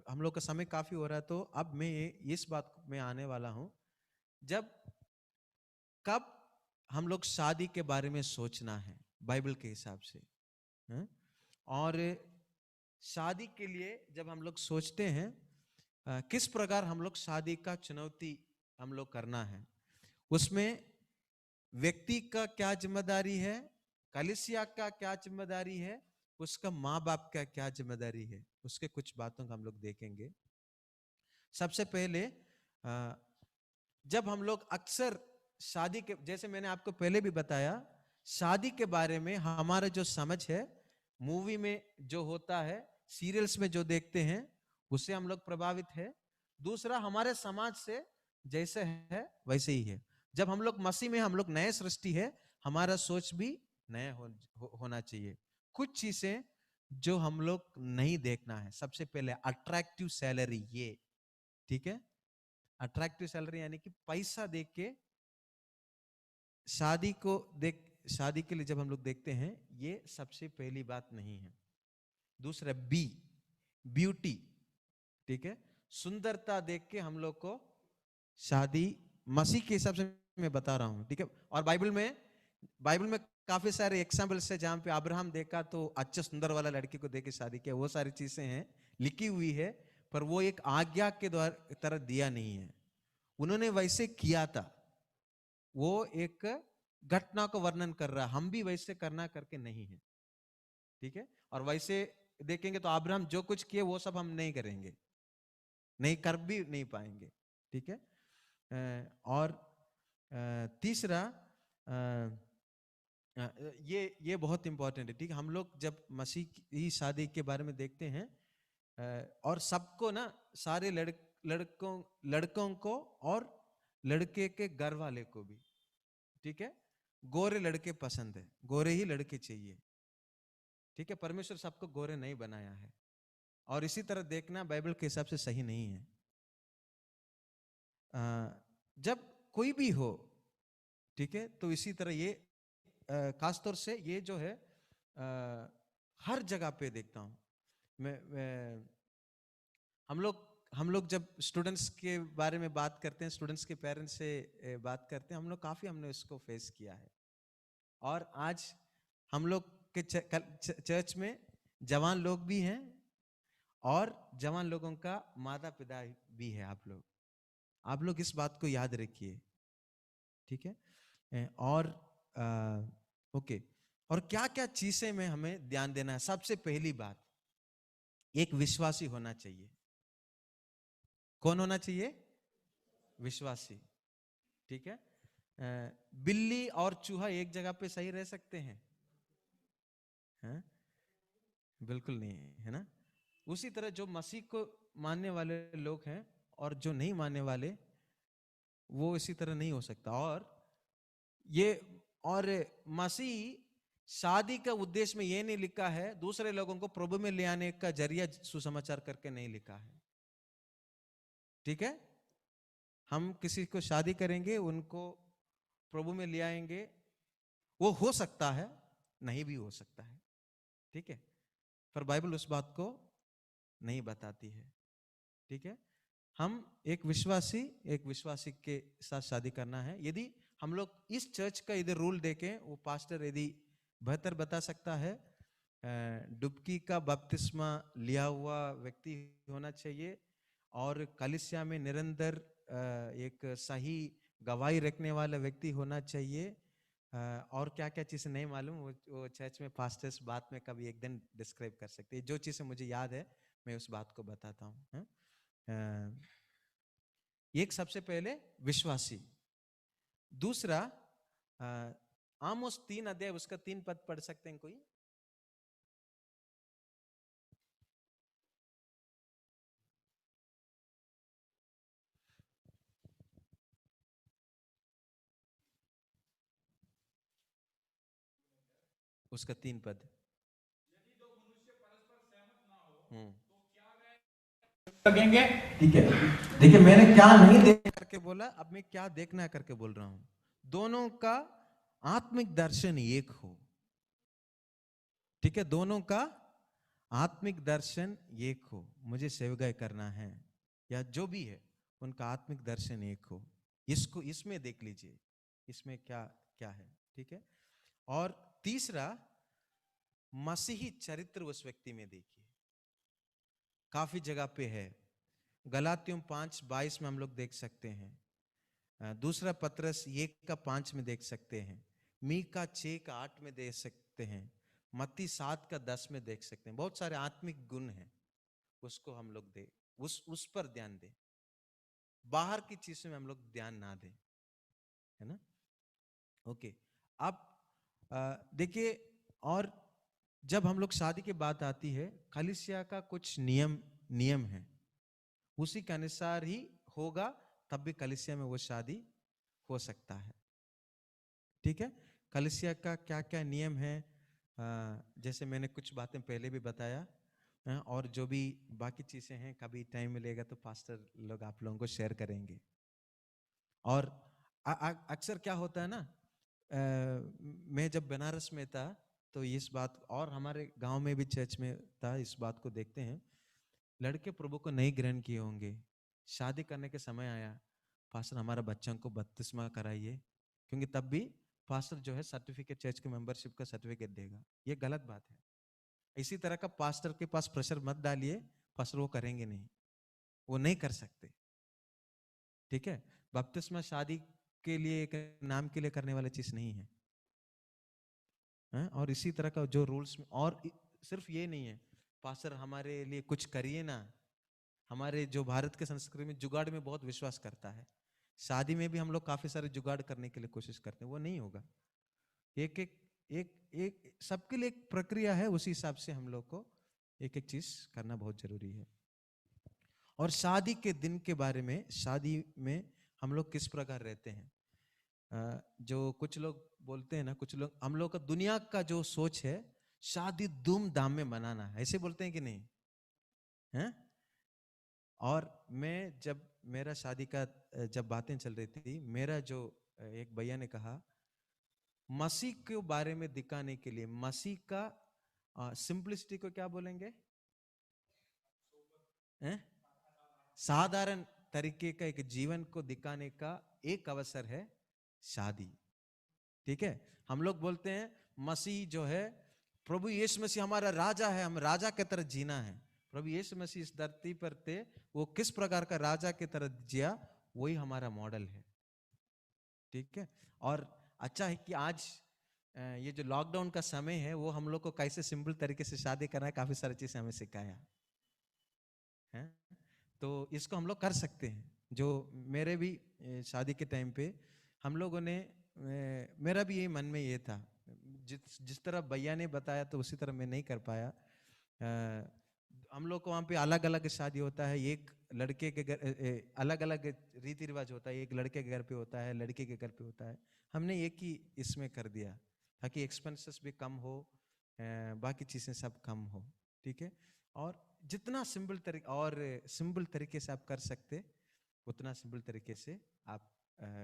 हम लोग का समय काफी हो रहा है, तो अब मैं इस बात में आने वाला हूं, कब हम लोग शादी के बारे में सोचना है बाइबल के हिसाब से। और शादी के लिए जब हम लोग सोचते हैं, किस प्रकार हम लोग शादी का चुनौती हम लोग करना है, उसमें व्यक्ति का क्या जिम्मेदारी है, कलीसिया का क्या जिम्मेदारी है, उसका माँ बाप का क्या जिम्मेदारी है, उसके कुछ बातों को हम लोग देखेंगे। सबसे पहले जब हम लोग अक्सर शादी के, जैसे मैंने आपको पहले भी बताया, शादी के बारे में हमारा जो समझ है, मूवी में जो होता है, सीरियल्स में जो देखते हैं, उससे हम लोग प्रभावित है। दूसरा, हमारे समाज से जैसे है वैसे ही है। जब हम लोग मसीह में, हम लोग नए सृष्टि है, हमारा सोच भी नया होना चाहिए। कुछ चीजें जो हम लोग नहीं देखना है। सबसे पहले अट्रैक्टिव सैलरी, ये ठीक है। अट्रैक्टिव सैलरी यानी कि पैसा देख के शादी के लिए जब हम लोग देखते हैं, ये सबसे पहली बात नहीं है। दूसरा, ब्यूटी, ठीक है, सुंदरता देख के हम लोग को शादी, मसीह के हिसाब से मैं बता रहा हूं, ठीक है। और बाइबल में काफी सारे एग्जाम्पल्स है जहां पे अब्राहम देखा तो अच्छा सुंदर वाला लड़की को देख के शादी किया, वो सारी चीजें हैं, लिखी हुई है, पर वो एक आज्ञा के द्वारा तरह दिया नहीं है। उन्होंने वैसे किया था, वो एक घटना को वर्णन कर रहा है, हम भी वैसे करना करके नहीं है, ठीक है। और वैसे देखेंगे तो अब्राहम जो कुछ किए वो सब हम नहीं करेंगे, नहीं कर भी नहीं पाएंगे, ठीक है। और तीसरा, ये बहुत इंपॉर्टेंट है, ठीक है। हम लोग जब मसीह की शादी के बारे में देखते हैं, और सबको ना, सारे लड़कों को और लड़के के घर वाले को भी, ठीक है, गोरे लड़के पसंद है, गोरे ही लड़के चाहिए, ठीक है। परमेश्वर सबको गोरे नहीं बनाया है, और इसी तरह देखना बाइबल के हिसाब से सही नहीं है। जब कोई भी हो, ठीक है, तो इसी तरह ये खासतौर से ये जो है हर जगह पे देखता हूं मैं। हम लोग जब स्टूडेंट्स के बारे में बात करते हैं, स्टूडेंट्स के पेरेंट्स से बात करते हैं, हम लोग काफी हमने इसको फेस किया है। और आज हम लोग के चर्च में जवान लोग भी हैं, और जवान लोगों का माता पिता भी है। आप लोग इस बात को याद रखिए, ठीक है। और ओके, और क्या क्या चीजें में हमें ध्यान देना है। सबसे पहली बात, एक विश्वासी होना चाहिए। कौन होना चाहिए? विश्वासी, ठीक है। बिल्ली और चूहा एक जगह पे सही रह सकते हैं? हैं? बिल्कुल नहीं, है ना। उसी तरह जो मसीह को मानने वाले लोग हैं और जो नहीं मानने वाले, वो इसी तरह नहीं हो सकता। और मसीह शादी का उद्देश्य में ये नहीं लिखा है, दूसरे लोगों को प्रभु में ले आने का जरिया सुसमाचार करके नहीं लिखा है, ठीक है। हम किसी को शादी करेंगे, उनको प्रभु में ले आएंगे, वो हो सकता है, नहीं भी हो सकता है, ठीक है, पर बाइबल उस बात को नहीं बताती है, ठीक है। हम एक विश्वासी के साथ शादी करना है। यदि हम लोग इस चर्च का इधर रूल देखें, वो पास्टर यदि बेहतर बता सकता है, डुबकी का बपतिस्मा लिया हुआ व्यक्ति होना चाहिए, और कलीसिया में निरंतर एक सही गवाही रखने वाला व्यक्ति होना चाहिए। और क्या क्या चीज़ें नहीं मालूम, वो चर्च में पास्टर्स बात में कभी एक दिन डिस्क्राइब कर सकते हैं। जो चीज़ें मुझे याद है मैं उस बात को बताता हूँ। एक सबसे पहले विश्वासी। दूसरा, आमोस 3 अध्याय उसका 3 पद पढ़ सकते हैं कोई? उसका 3 पद।
यदि दो मनुष्य परस्पर सहमत ना हो तो क्या वे लगेंगे?
ठीक है, देखिए मैंने क्या नहीं देखा
करके बोला, अब मैं क्या देखना है करके बोल रहा हूं। दोनों का आत्मिक दर्शन एक हो, ठीक है, दोनों का आत्मिक दर्शन एक हो। मुझे सेवगाई करना है या जो भी है, उनका आत्मिक दर्शन एक हो। इसमें देख लीजिए, इसमें क्या क्या है, ठीक है। और तीसरा, मसीही चरित्र उस व्यक्ति में देखिए। काफी जगह पे है, गलातियों 5:22 में हम लोग देख सकते हैं, दूसरा पत्रस 1:5 में देख सकते हैं, मीका 6:8 में देख सकते हैं, मत्ती 7:10 में देख सकते हैं। बहुत सारे आत्मिक गुण हैं, उसको हम लोग दे उस पर ध्यान दें, बाहर की चीजों में हम लोग ध्यान ना दें, है ना। ओके, अब देखिए, और जब हम लोग शादी की बात आती है, कलीसिया का कुछ नियम है, उसी के अनुसार ही होगा, तब भी कलीसिया में वो शादी हो सकता है। ठीक है, कलीसिया का क्या क्या नियम है, जैसे मैंने कुछ बातें पहले भी बताया, और जो भी बाकी चीजें हैं, कभी टाइम मिलेगा तो पास्टर लोग आप लोगों को शेयर करेंगे। और अक्सर क्या होता है ना, मैं जब बनारस में था तो इस बात, और हमारे गांव में भी चर्च में था, इस बात को देखते हैं, लड़के प्रभु को नहीं ग्रहण किए होंगे, शादी करने के समय आया, पास्टर हमारा बच्चों को बपतिस्मा कराइए, क्योंकि तब भी पास्टर जो है सर्टिफिकेट, चर्च के मेंबरशिप का सर्टिफिकेट देगा। ये गलत बात है। इसी तरह का पास्टर के पास प्रेशर मत डालिए, पास्टर वो करेंगे नहीं, वो नहीं कर सकते। ठीक है, बपतिस्मा शादी के लिए, एक नाम के लिए करने वाली चीज नहीं है, हैं? और इसी तरह का जो रूल्स में, और सिर्फ ये नहीं है, पास्टर हमारे लिए कुछ करिए ना। हमारे जो भारत के संस्कृति में जुगाड़ में बहुत विश्वास करता है, शादी में भी हम लोग काफी सारे जुगाड़ करने के लिए कोशिश करते हैं, वो नहीं होगा। एक एक एक एक सबके लिए एक प्रक्रिया है, उसी हिसाब से हम लोग को एक एक चीज करना बहुत जरूरी है। और शादी के दिन के बारे में, शादी में हम लोग किस प्रकार रहते हैं, जो कुछ लोग बोलते हैं ना, कुछ लोग, हम लोग का दुनिया का जो सोच है, शादी धूमधाम में मनाना है, ऐसे बोलते हैं कि नहीं, हैं? और मैं जब मेरा शादी का जब बातें चल रही थी, मेरा जो एक भैया ने कहा, मसीह के बारे में दिखाने के लिए, मसीह का सिंपलिसिटी को क्या बोलेंगे, हैं? साधारण तरीके का एक जीवन को दिखाने का एक अवसर है शादी। ठीक है, हम लोग बोलते हैं मसीह जो है, प्रभु यीशु मसीह हमारा राजा है, हम राजा की तरह जीना है। प्रभु यीशु मसीह इस धरती पर थे, वो किस प्रकार का राजा की तरह जिया, वही हमारा मॉडल है। ठीक है, और अच्छा है कि आज ये जो लॉकडाउन का समय है, वो हम लोग को कैसे सिंपल तरीके से शादी करना है, काफी सारी चीजें हमें सिखाया है। तो इसको हम लोग कर सकते हैं। जो मेरे भी शादी के टाइम पे हम लोगों ने, मेरा भी ये मन में ये था, जिस तरह भैया ने बताया तो उसी तरह मैं नहीं कर पाया। हम लोग को वहाँ पे अलग अलग शादी होता है, एक लड़के के घर अलग अलग रीति रिवाज होता है, एक लड़के के घर पे होता है, लड़के के घर पे होता है। हमने एक ही इसमें कर दिया ताकि एक्सपेंसेस भी कम हो, बाकी चीज़ें सब कम हो। ठीक है, और जितना सिंपल तरीके से आप कर सकते, उतना सिंपल तरीके से आप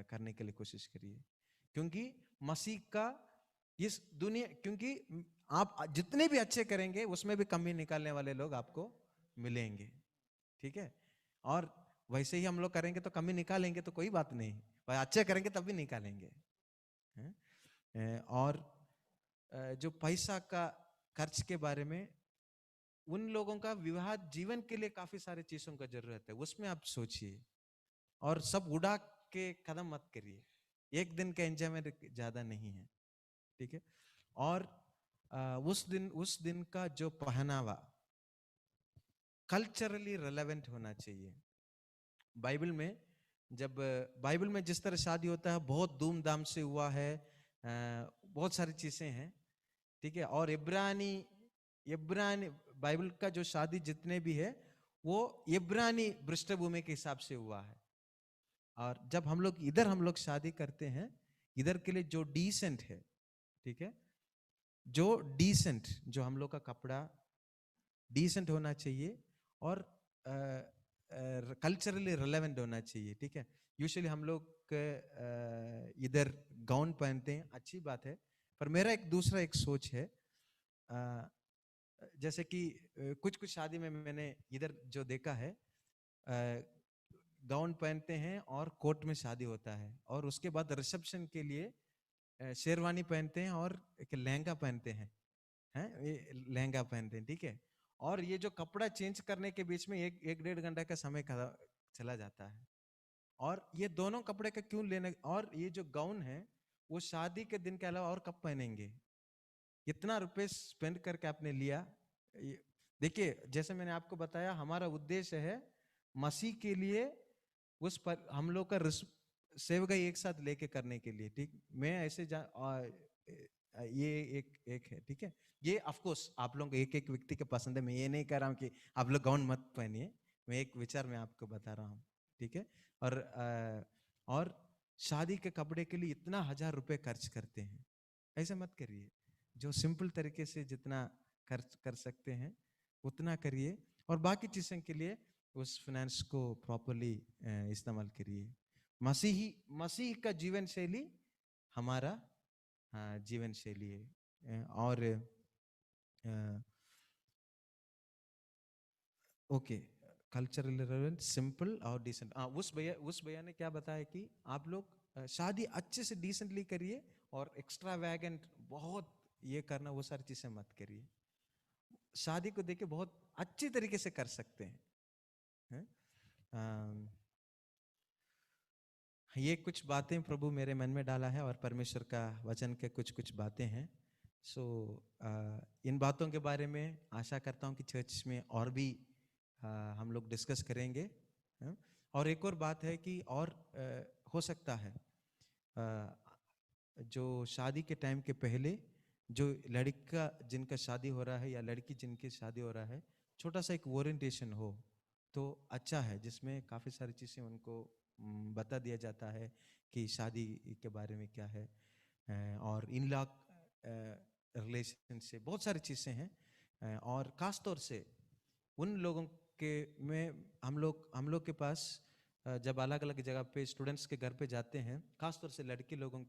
करने के लिए कोशिश करिए, क्योंकि मसीह का इस दुनिया, क्योंकि आप जितने भी अच्छे करेंगे उसमें भी कमी निकालने वाले लोग आपको मिलेंगे। ठीक है, और वैसे ही हम लोग करेंगे तो कमी निकालेंगे तो कोई बात नहीं, पर अच्छे करेंगे तब भी निकालेंगे। और जो पैसा का खर्च के बारे में, उन लोगों का विवाह जीवन के लिए काफी सारी चीजों का जरूरत है, उसमें आप सोचिए, और सब उड़ा के कदम मत करिए, एक दिन का एंजॉयमेंट ज्यादा नहीं है। ठीक है, और उस दिन का जो पहनावा कल्चरली रेलेवेंट होना चाहिए। बाइबल में जिस तरह शादी होता है, बहुत धूमधाम से हुआ है, बहुत सारी चीजें हैं। ठीक है, और इब्रानी बाइबल का जो शादी जितने भी है, वो इब्रानी पृष्ठभूमि के हिसाब से हुआ है। और जब हम लोग शादी करते हैं, इधर के लिए जो डिसेंट है, ठीक है, जो हम लोग का कपड़ा डिसेंट होना चाहिए, और कल्चरली रिलेवेंट होना चाहिए। ठीक है, यूजुअली हम लोग इधर गाउन पहनते हैं, अच्छी बात है, पर मेरा एक दूसरा एक सोच है, जैसे कि कुछ शादी में मैंने इधर जो देखा है, गाउन पहनते हैं और कोट में शादी होता है, और उसके बाद रिसेप्शन के लिए शेरवानी पहनते हैं और एक लहंगा पहनते हैं, लहंगा पहनते हैं। ठीक है, और ये जो कपड़ा चेंज करने के बीच में एक 1.5 घंटा का समय चला जाता है, और ये दोनों कपड़े का क्यों लेने, और ये जो गाउन है वो शादी के दिन के अलावा और कब पहनेंगे? इतना रुपए स्पेंड करके आपने लिया। देखिए, जैसे मैंने आपको बताया, हमारा उद्देश्य है मसीह के लिए उस पर हम लोग का सेवकाई एक साथ लेके करने के लिए। ठीक, मैं ऐसे ये एक है, ठीक है। ये ऑफ कोर्स आप लोगों को एक एक व्यक्ति के पसंद है, मैं ये नहीं कह रहा हूँ कि आप लोग गाउन मत पहनिए, मैं एक विचार मैं आपको बता रहा हूँ, ठीक है। और शादी के कपड़े के लिए इतना 1000 रुपए खर्च करते हैं, ऐसे मत करिए। जो सिंपल तरीके से जितना खर्च कर सकते हैं उतना करिए, और बाकी चीज़ों के लिए उस फाइनेंस को प्रॉपरली इस्तेमाल करिए। मसीह का जीवन शैली हमारा जीवन शैली है। और ओके, कल्चरल रिलेवेंट, सिंपल और डिसेंट। उस भैया ने क्या बताया कि आप लोग शादी अच्छे से डिसेंटली करिए, और एक्स्ट्रा वैगेंट बहुत ये करना, वो सारी चीजें मत करिए। शादी को देखिए बहुत अच्छी तरीके से कर सकते हैं। ये कुछ बातें प्रभु मेरे मन में डाला है, और परमेश्वर का वचन के कुछ कुछ बातें हैं। इन बातों के बारे में आशा करता हूँ कि चर्च में और भी हम लोग डिस्कस करेंगे। और एक और बात है कि और हो सकता है जो शादी के टाइम के पहले जो लड़का जिनका शादी हो रहा है या लड़की जिनकी शादी हो रहा है, छोटा सा एक ओरिएंटेशन हो तो अच्छा है, जिसमें काफ़ी सारी चीज़ें उनको बता दिया जाता है कि शादी के बारे में क्या है, और इन लॉ रिलेशन से बहुत सारी चीज़ें हैं। और ख़ास तौर से उन लोगों के में हम लोग के पास जब अलग अलग जगह पे स्टूडेंट्स के घर पे जाते हैं, ख़ास तौर से लड़की लोगों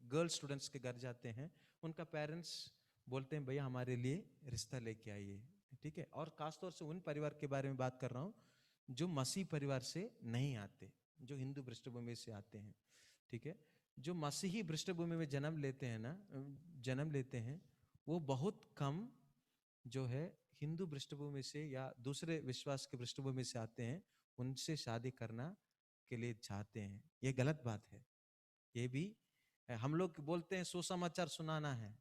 गर्ल स्टूडेंट्स के घर जाते हैं, उनका पेरेंट्स बोलते हैं भैया हमारे लिए रिश्ता लेके आइए, ठीक है। और ख़ास तौर से उन परिवार के बारे में बात कर रहा हूँ जो मसीह परिवार से नहीं आते, जो हिंदू पृष्ठभूमि से आते हैं, ठीक है। जो मसीही पृष्ठभूमि में जन्म लेते हैं वो बहुत कम जो है हिंदू पृष्ठभूमि से या दूसरे विश्वास के पृष्ठभूमि से आते हैं, उनसे शादी करना के लिए चाहते हैं। ये गलत बात है। ये भी हम लोग बोलते हैं सुसमाचार सुनाना है,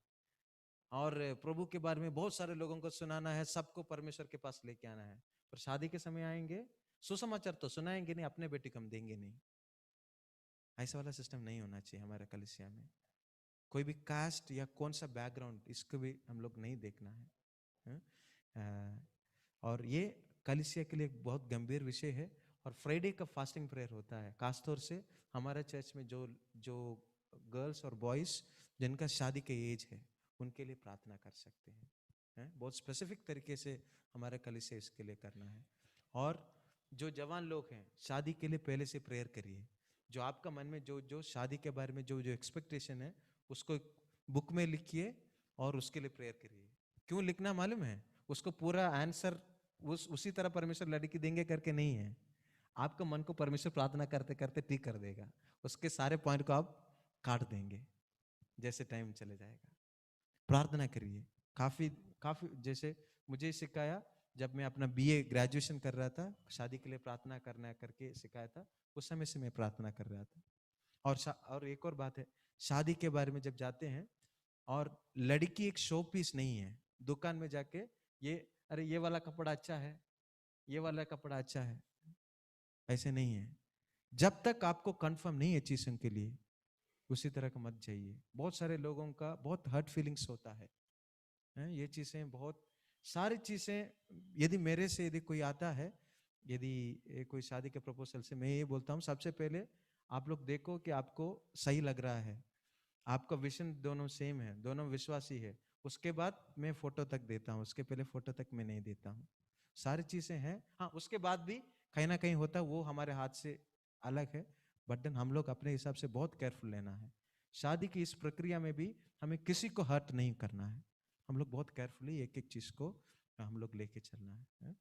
और प्रभु के बारे में बहुत सारे लोगों को सुनाना है, सबको परमेश्वर के पास लेके आना है, पर शादी के समय आएंगे सुसमाचार तो सुनाएंगे नहीं, अपने बेटे को हम देंगे नहीं। ऐसा वाला सिस्टम नहीं होना चाहिए हमारे कलीसिया में। कोई भी कास्ट या कौन सा बैकग्राउंड, इसको भी हम लोग नहीं देखना है। और ये कलीसिया के लिए एक बहुत गंभीर विषय है। और फ्राइडे का फास्टिंग प्रेयर होता है, खासतौर से हमारे चर्च में जो गर्ल्स और बॉयज जिनका शादी के एज है उनके लिए प्रार्थना कर सकते हैं। बहुत स्पेसिफिक तरीके से हमारे कलीसिया इसके लिए करना है। और जो जवान लोग हैं, शादी के लिए पहले से प्रेयर करिए। जो आपका मन में जो शादी के बारे में जो एक्सपेक्टेशन है उसको बुक में लिखिए और उसके लिए प्रेयर करिए। क्यों लिखना मालूम है? उसको पूरा आंसर उसी तरह परमेश्वर लड़की देंगे करके नहीं है। आपका मन को परमेश्वर प्रार्थना करते करते ठीक कर देगा, उसके सारे पॉइंट को आप काट देंगे जैसे टाइम चले जाएगा। प्रार्थना करिए। काफ़ी जैसे मुझे सिखाया जब मैं अपना बीए ग्रेजुएशन कर रहा था, शादी के लिए प्रार्थना करना करके सिखाया था, उस समय से मैं प्रार्थना कर रहा था। और एक और बात है, शादी के बारे में जब जाते हैं, और लड़की एक शो पीस नहीं है दुकान में जाके अरे ये वाला कपड़ा अच्छा है, ये वाला कपड़ा अच्छा है, ऐसे नहीं है। जब तक आपको कंफर्म नहीं है चीज़ों के लिए उसी तरह का मत जाइए। बहुत सारे लोगों का बहुत हर्ट फीलिंग्स होता है। ये चीज़ें बहुत सारी चीज़ें, यदि कोई आता है, यदि कोई शादी के प्रपोजल से, मैं ये बोलता हूँ सबसे पहले आप लोग देखो कि आपको सही लग रहा है, आपका विजन दोनों सेम है, दोनों विश्वासी है, उसके बाद मैं फोटो तक देता हूँ, उसके पहले फोटो तक मैं नहीं देता हूँ। सारी चीज़ें हैं, हाँ उसके बाद भी कहीं ना कहीं होता है, वो हमारे हाथ से अलग है, बट देन हम लोग अपने हिसाब से बहुत केयरफुल लेना है। शादी की इस प्रक्रिया में भी हमें किसी को हर्ट नहीं करना है, हम लोग बहुत केयरफुली एक एक चीज़ को हम लोग लेके चलना है।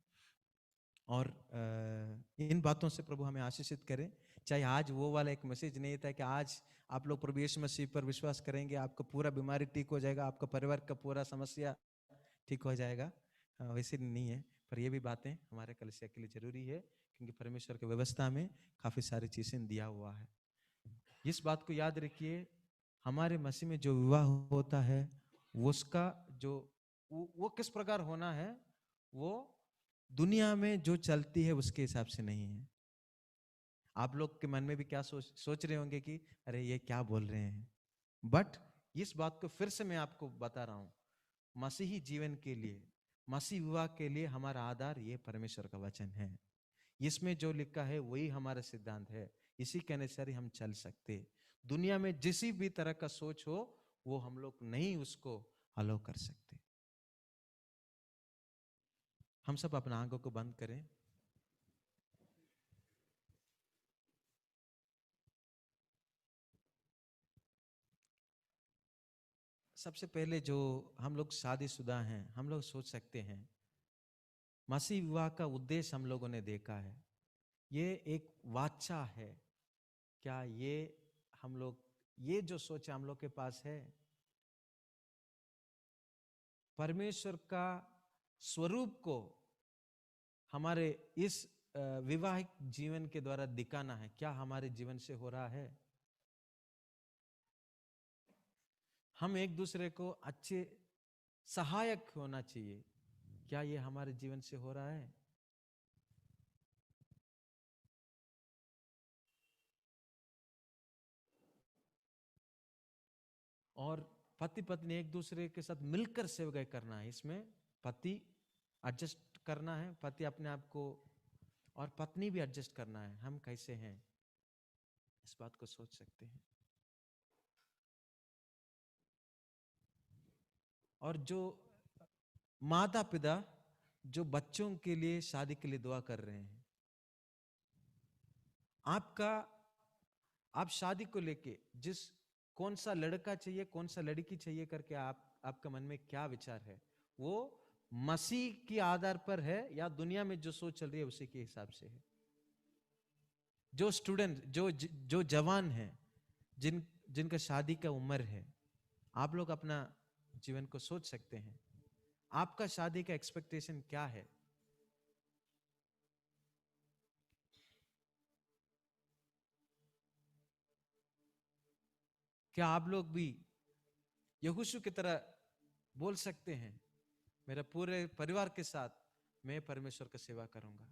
और इन बातों से प्रभु हमें आशीषित करें। चाहे आज वो वाला एक मैसेज नहीं था कि आज आप लोग प्रभु यीशु मसीह पर विश्वास करेंगे आपका पूरा बीमारी ठीक हो जाएगा, आपका परिवार का पूरा समस्या ठीक हो जाएगा, वैसे नहीं है। पर ये भी बातें हमारे कलीसिया के लिए जरूरी है, क्योंकि परमेश्वर की व्यवस्था में काफी सारी चीजें दिया हुआ है। इस बात को याद रखिए, हमारे मसीह में जो विवाह होता है उसका जो वो किस प्रकार होना है, वो दुनिया में जो चलती है उसके हिसाब से नहीं है। आप लोग के मन में भी क्या सोच रहे होंगे कि अरे ये क्या बोल रहे हैं, बट इस बात को फिर से मैं आपको बता रहा हूं, मसीही जीवन के लिए, मसीह विवाह के लिए हमारा आधार ये परमेश्वर का वचन है। इसमें जो लिखा है वही हमारा सिद्धांत है, इसी के अनुसार ही हम चल सकते। दुनिया में जिस भी तरह का सोच हो वो हम लोग नहीं उसको अलाउ कर सकते। हम सब अपना आंखों को बंद करें। सबसे पहले जो हम लोग शादीशुदा हैं, हम लोग सोच सकते हैं मसीह विवाह का उद्देश्य हम लोगों ने देखा है, ये एक वाचा है। क्या ये हम लोग, ये जो सोच हम लोग के पास है, परमेश्वर का स्वरूप को हमारे इस विवाहिक जीवन के द्वारा दिखाना है, क्या हमारे जीवन से हो रहा है? हम एक दूसरे को अच्छे सहायक होना चाहिए, क्या ये हमारे जीवन से हो रहा है? और पति पत्नी एक दूसरे के साथ मिलकर सेवकाई करना है, इसमें पति एडजस्ट करना है, पति अपने आप को, और पत्नी भी एडजस्ट करना है, हम कैसे हैं इस बात को सोच सकते हैं। और जो माता पिता जो बच्चों के लिए शादी के लिए दुआ कर रहे हैं, आप शादी को लेके जिस कौन सा लड़का चाहिए कौन सा लड़की चाहिए करके आपका मन में क्या विचार है, वो मसीह के आधार पर है या दुनिया में जो सोच चल रही है उसी के हिसाब से है? जो स्टूडेंट जो जवान है, जिनका शादी का उम्र है, आप लोग अपना जीवन को सोच सकते हैं, आपका शादी का एक्सपेक्टेशन क्या है? क्या आप लोग भी यहोशू की तरह बोल सकते हैं, मेरा पूरे परिवार के साथ मैं परमेश्वर की सेवा करूंगा?